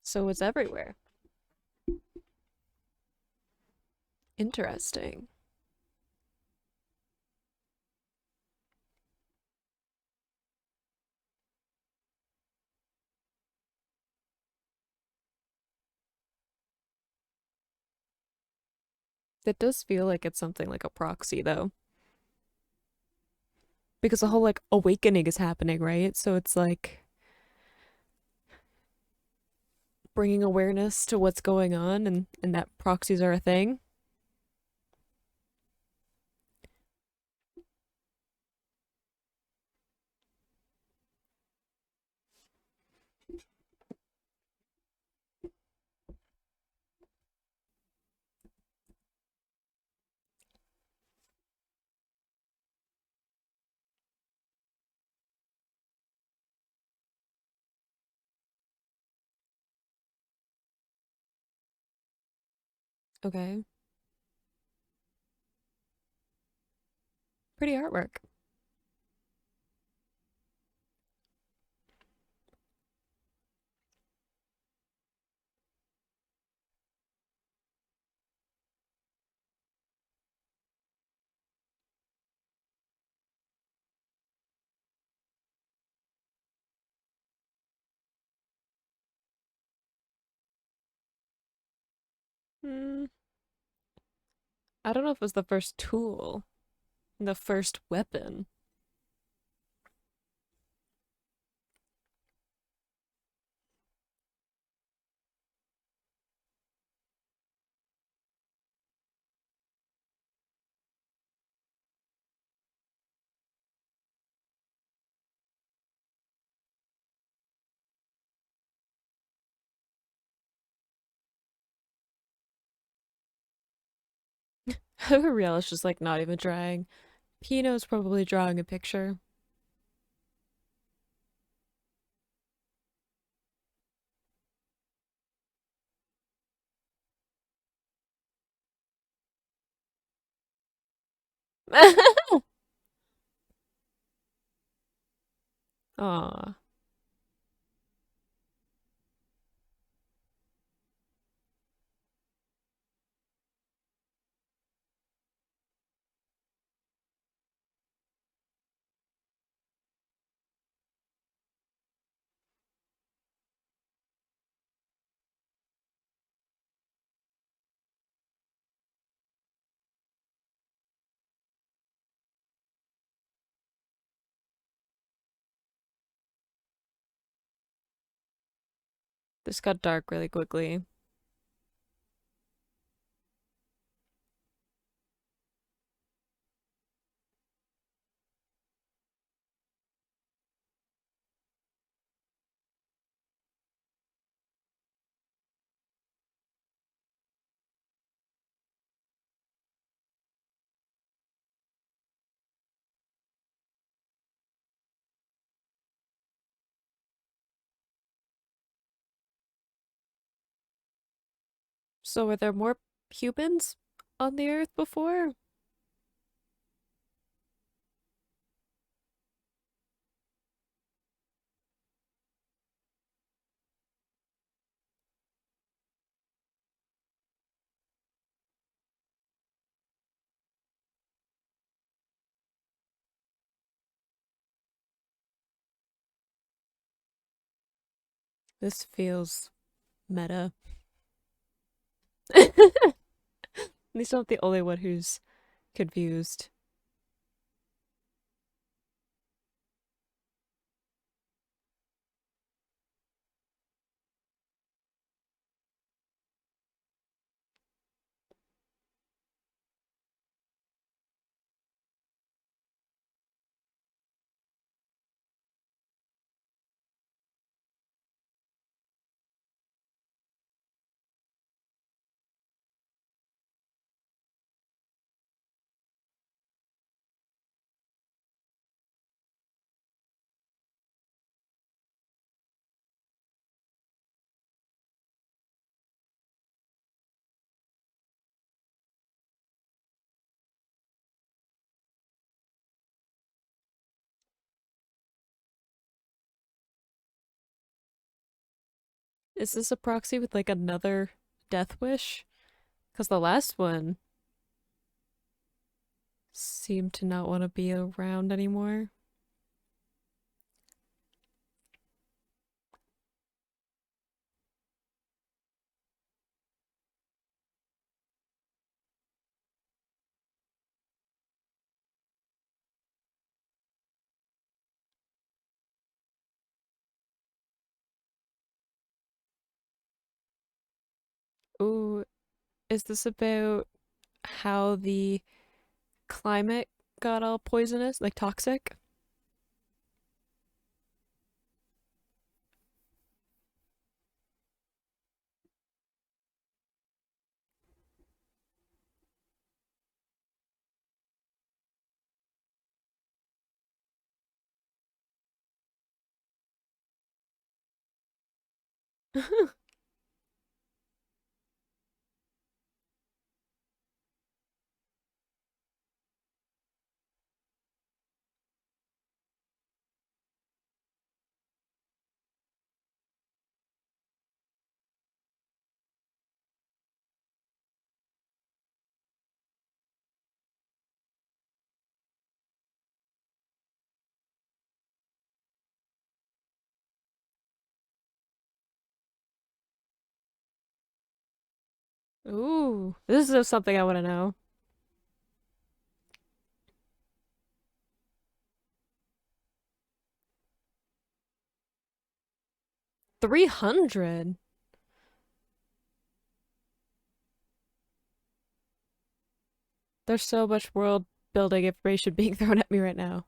So it's everywhere. Interesting. It does feel like it's something like a proxy, though, because the whole like awakening is happening, right? So it's like bringing awareness to what's going on, and that proxies are a thing. Okay. Pretty artwork. Hmm. I don't know if it was the first tool, the first weapon. Real is just like not even trying. Pino's probably drawing a picture. Aw, this got dark really quickly. So were there more humans on the Earth before? This feels meta. At least I'm not the only one who's confused. Is this a proxy with like another death wish? Because the last one seem to not want to be around anymore. Ooh, is this about how the climate got all poisonous, like toxic? Ooh, this is something I want to know. 300? There's so much world building information being thrown at me right now.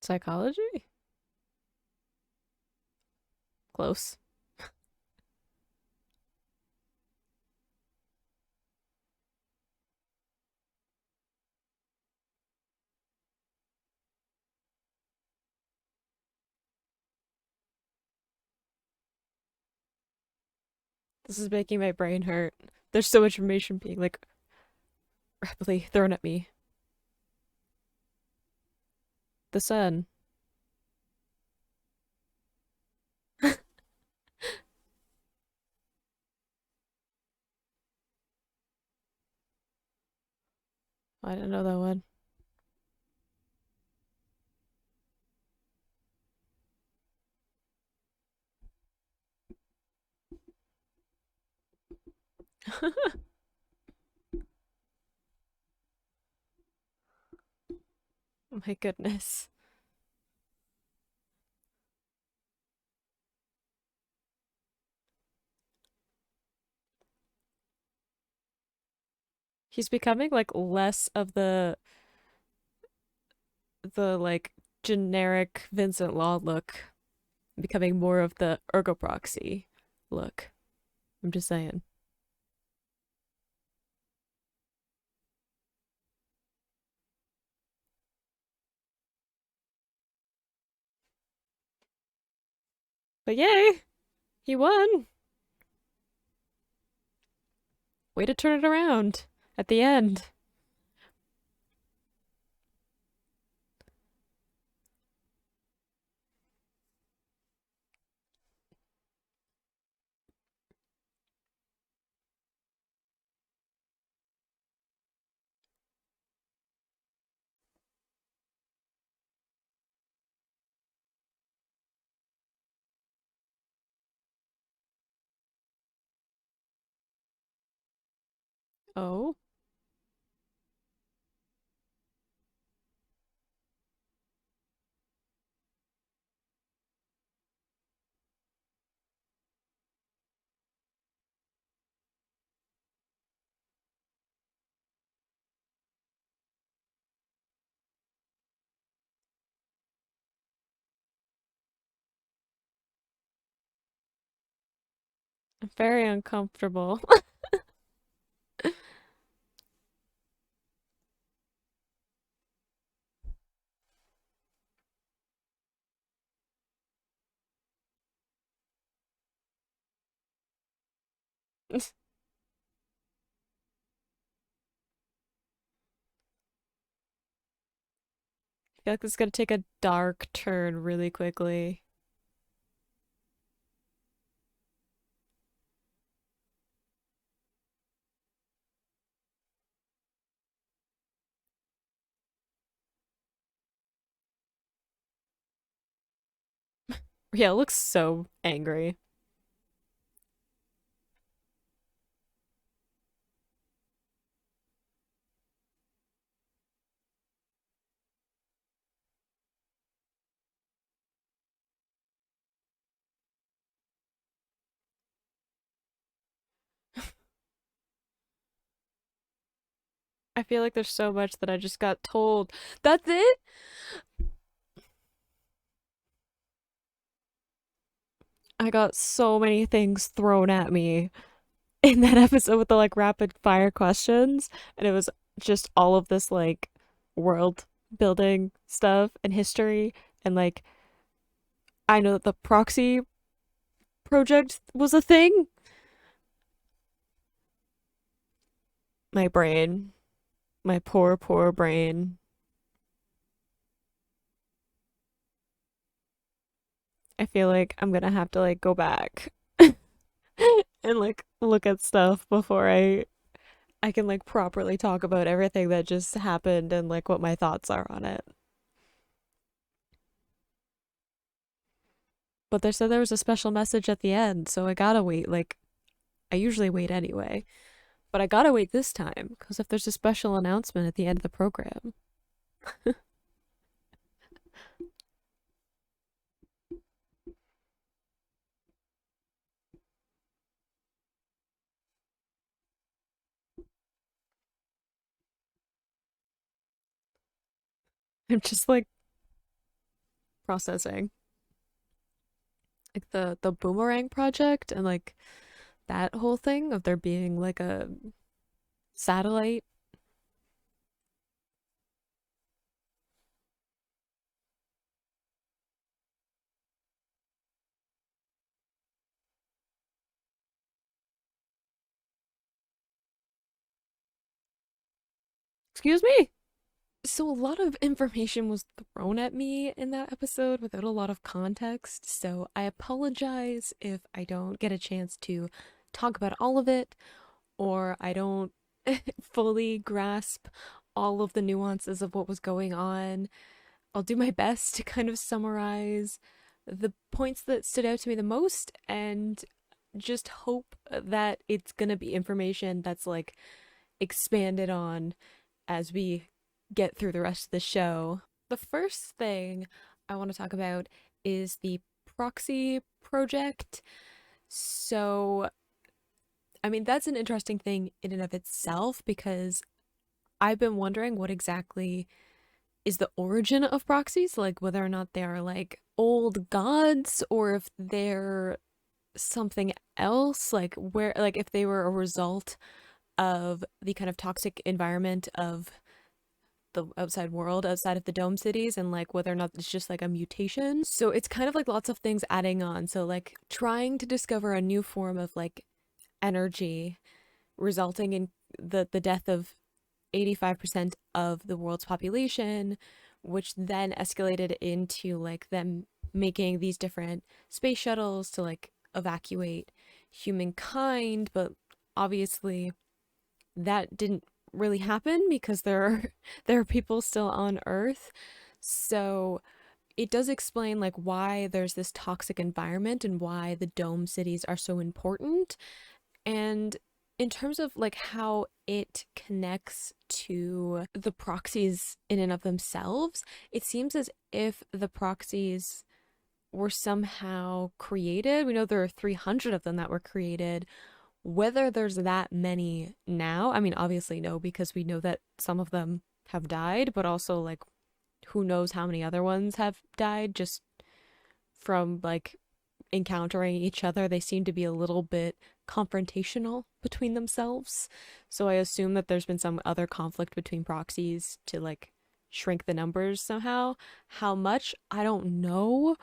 Psychology? Close. This is making my brain hurt. There's so much information being like rapidly thrown at me. The sun. I didn't know that one. Oh my goodness. He's becoming like less of the like generic Vincent Law look, becoming more of the Ergo Proxy look. I'm just saying. But yay, he won. Way to turn it around at the end. Oh, I'm very uncomfortable. I feel like this is gonna take a dark turn really quickly. Yeah, it looks so angry. I feel like there's so much that I just got told. That's it? I got so many things thrown at me in that episode with the like rapid fire questions, and it was just all of this like world building stuff and history, and like I know that the proxy project was a thing. My brain, my poor, poor brain. I feel like I'm gonna have to like go back and like look at stuff before I can like properly talk about everything that just happened and like what my thoughts are on it. But they said there was a special message at the end, so I gotta wait. Like I usually wait anyway, but I gotta wait this time because if there's a special announcement at the end of the program, I'm just like processing like the boomerang project and like that whole thing of there being like a satellite. Excuse me. So a lot of information was thrown at me in that episode without a lot of context. So I apologize if I don't get a chance to talk about all of it or I don't fully grasp all of the nuances of what was going on. I'll do my best to kind of summarize the points that stood out to me the most and just hope that it's gonna be information that's like expanded on as we get through the rest of the show. The first thing I want to talk about is the proxy project. So, I mean, that's an interesting thing in and of itself because I've been wondering what exactly is the origin of proxies, like whether or not they are like old gods or if they're something else, like where, like if they were a result of the kind of toxic environment of the outside world outside of the dome cities and like whether or not it's just like a mutation. So it's kind of like lots of things adding on. So like trying to discover a new form of like energy resulting in the death of 85% of the world's population, which then escalated into like them making these different space shuttles to like evacuate humankind, but obviously that didn't really happen because there are there are people still on Earth. So it does explain like why there's this toxic environment and why the dome cities are so important. And in terms of like how it connects to the proxies in and of themselves, it seems as if the proxies were somehow created. We know there are 300 of them that were created. Whether there's that many now, I mean, obviously no, because we know that some of them have died, but also like who knows how many other ones have died just from like encountering each other. They seem to be a little bit confrontational between themselves. So I assume that there's been some other conflict between proxies to like shrink the numbers somehow. How much? I don't know.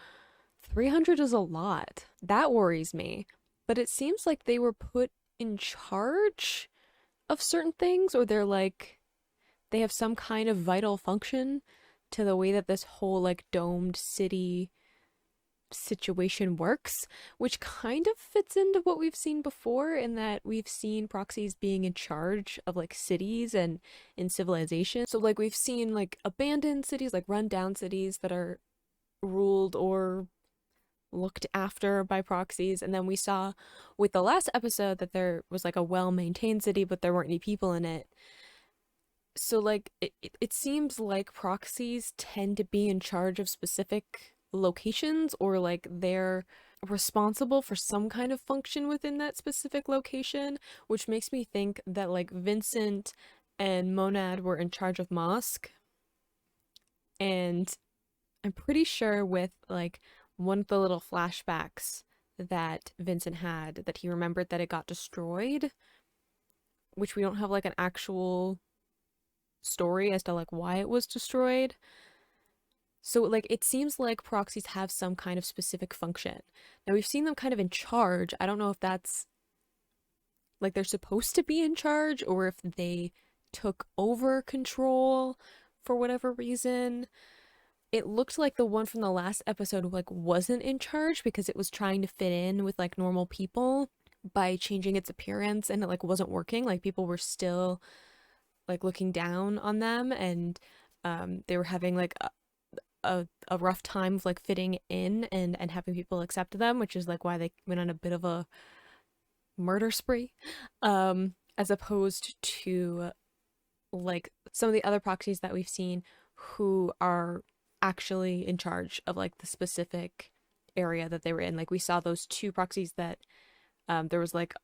300 is a lot. That worries me. But it seems like they were put in charge of certain things, or they're like, they have some kind of vital function to the way that this whole like domed city situation works, which kind of fits into what we've seen before in that we've seen proxies being in charge of like cities and in civilization. So like we've seen like abandoned cities, like run down cities that are ruled or looked after by proxies. And then we saw with the last episode that there was like a well-maintained city, but there weren't any people in it. So like it seems like proxies tend to be in charge of specific locations, or like they're responsible for some kind of function within that specific location, which makes me think that like Vincent and Monad were in charge of Mosque. And I'm pretty sure with like one of the little flashbacks that Vincent had, that he remembered that it got destroyed, which we don't have like an actual story as to like why it was destroyed. So like it seems like proxies have some kind of specific function. Now we've seen them kind of in charge. I don't know if that's like they're supposed to be in charge or if they took over control for whatever reason. It looked like the one from the last episode like wasn't in charge because it was trying to fit in with like normal people by changing its appearance, and it like wasn't working. Like people were still like looking down on them, and they were having like a rough time of like fitting in and having people accept them, which is like why they went on a bit of a murder spree, as opposed to like some of the other proxies that we've seen who are actually in charge of like the specific area that they were in. Like we saw those two proxies that there was like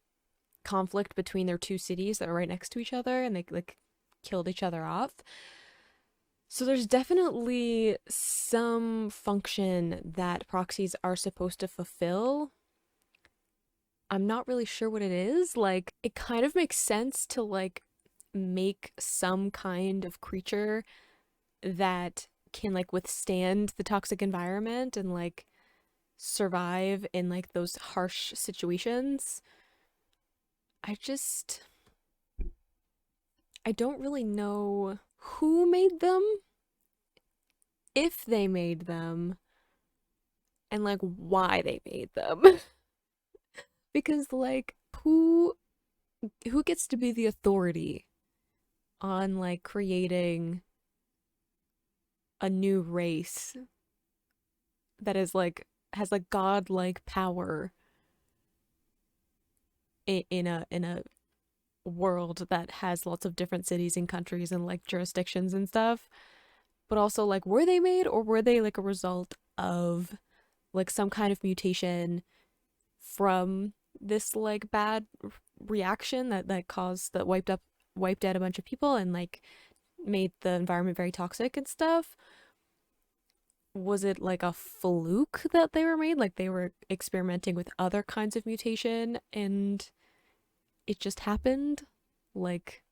conflict between their two cities that were right next to each other, and they like killed each other off. So there's definitely some function that proxies are supposed to fulfill. I'm not really sure what it is. Like, it kind of makes sense to like make some kind of creature that can like withstand the toxic environment and like survive in like those harsh situations. I just I don't really know who made them, if they made them, and like why they made them. Because like who gets to be the authority on like creating a new race that is like has like godlike power in a world that has lots of different cities and countries and like jurisdictions and stuff. But also like were they made, or were they like a result of like some kind of mutation from this like bad reaction that caused that wiped out a bunch of people and like made the environment very toxic and stuff? Was it like a fluke that they were made, like they were experimenting with other kinds of mutation and it just happened? Like,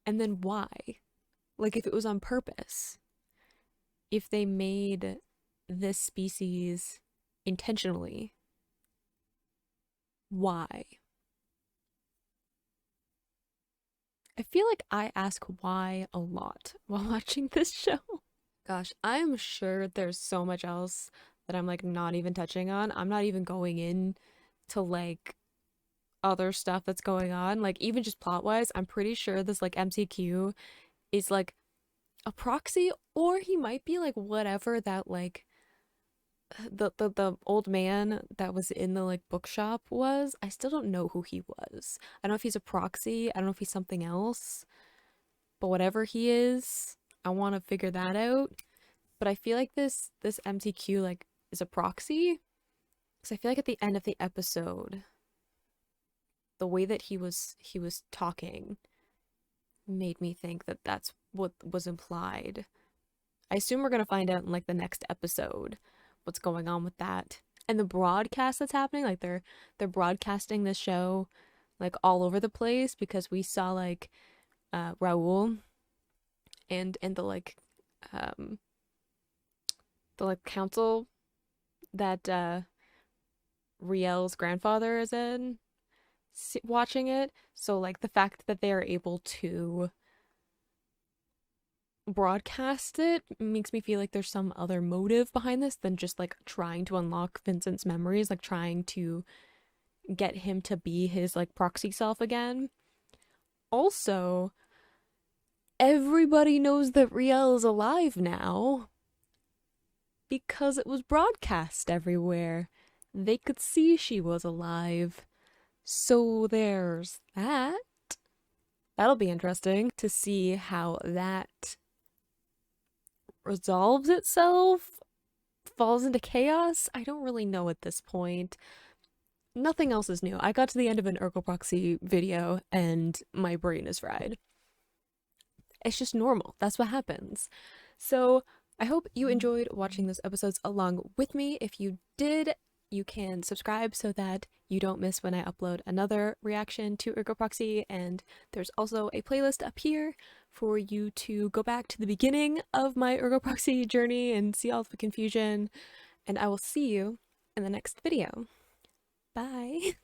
and then why? Like if it was on purpose, if they made this species intentionally, why? I feel like I ask why a lot while watching this show. Gosh, I am sure there's so much else that I'm like not even touching on. I'm not even going in to like other stuff that's going on. Like even just plot wise, I'm pretty sure this like MCQ is like a proxy, or he might be like whatever that like the old man that was in the like bookshop was. I still don't know who he was. I don't know if he's a proxy. I don't know if he's something else. But whatever he is, I want to figure that out. But I feel like this MTQ like is a proxy, because I feel like at the end of the episode, the way that he was talking made me think that that's what was implied. I assume we're gonna find out in like the next episode what's going on with that. And the broadcast that's happening, like they're broadcasting this show like all over the place, because we saw like Raul and um the like council that Riel's grandfather is in, watching it. So like the fact that they are able to broadcast it makes me feel like there's some other motive behind this than just like trying to unlock Vincent's memories, like trying to get him to be his like proxy self again. Also, everybody knows that Riel is alive now because it was broadcast everywhere. They could see she was alive. So there's that. That'll be interesting to see how that resolves itself, falls into chaos. I don't really know at this point. Nothing else is new. I got to the end of an Ergo Proxy video and my brain is fried. It's just normal. That's what happens. So I hope you enjoyed watching those episodes along with me. If you did, you can subscribe so that you don't miss when I upload another reaction to Ergo Proxy. And there's also a playlist up here for you to go back to the beginning of my Ergo Proxy journey and see all the confusion. And I will see you in the next video. Bye.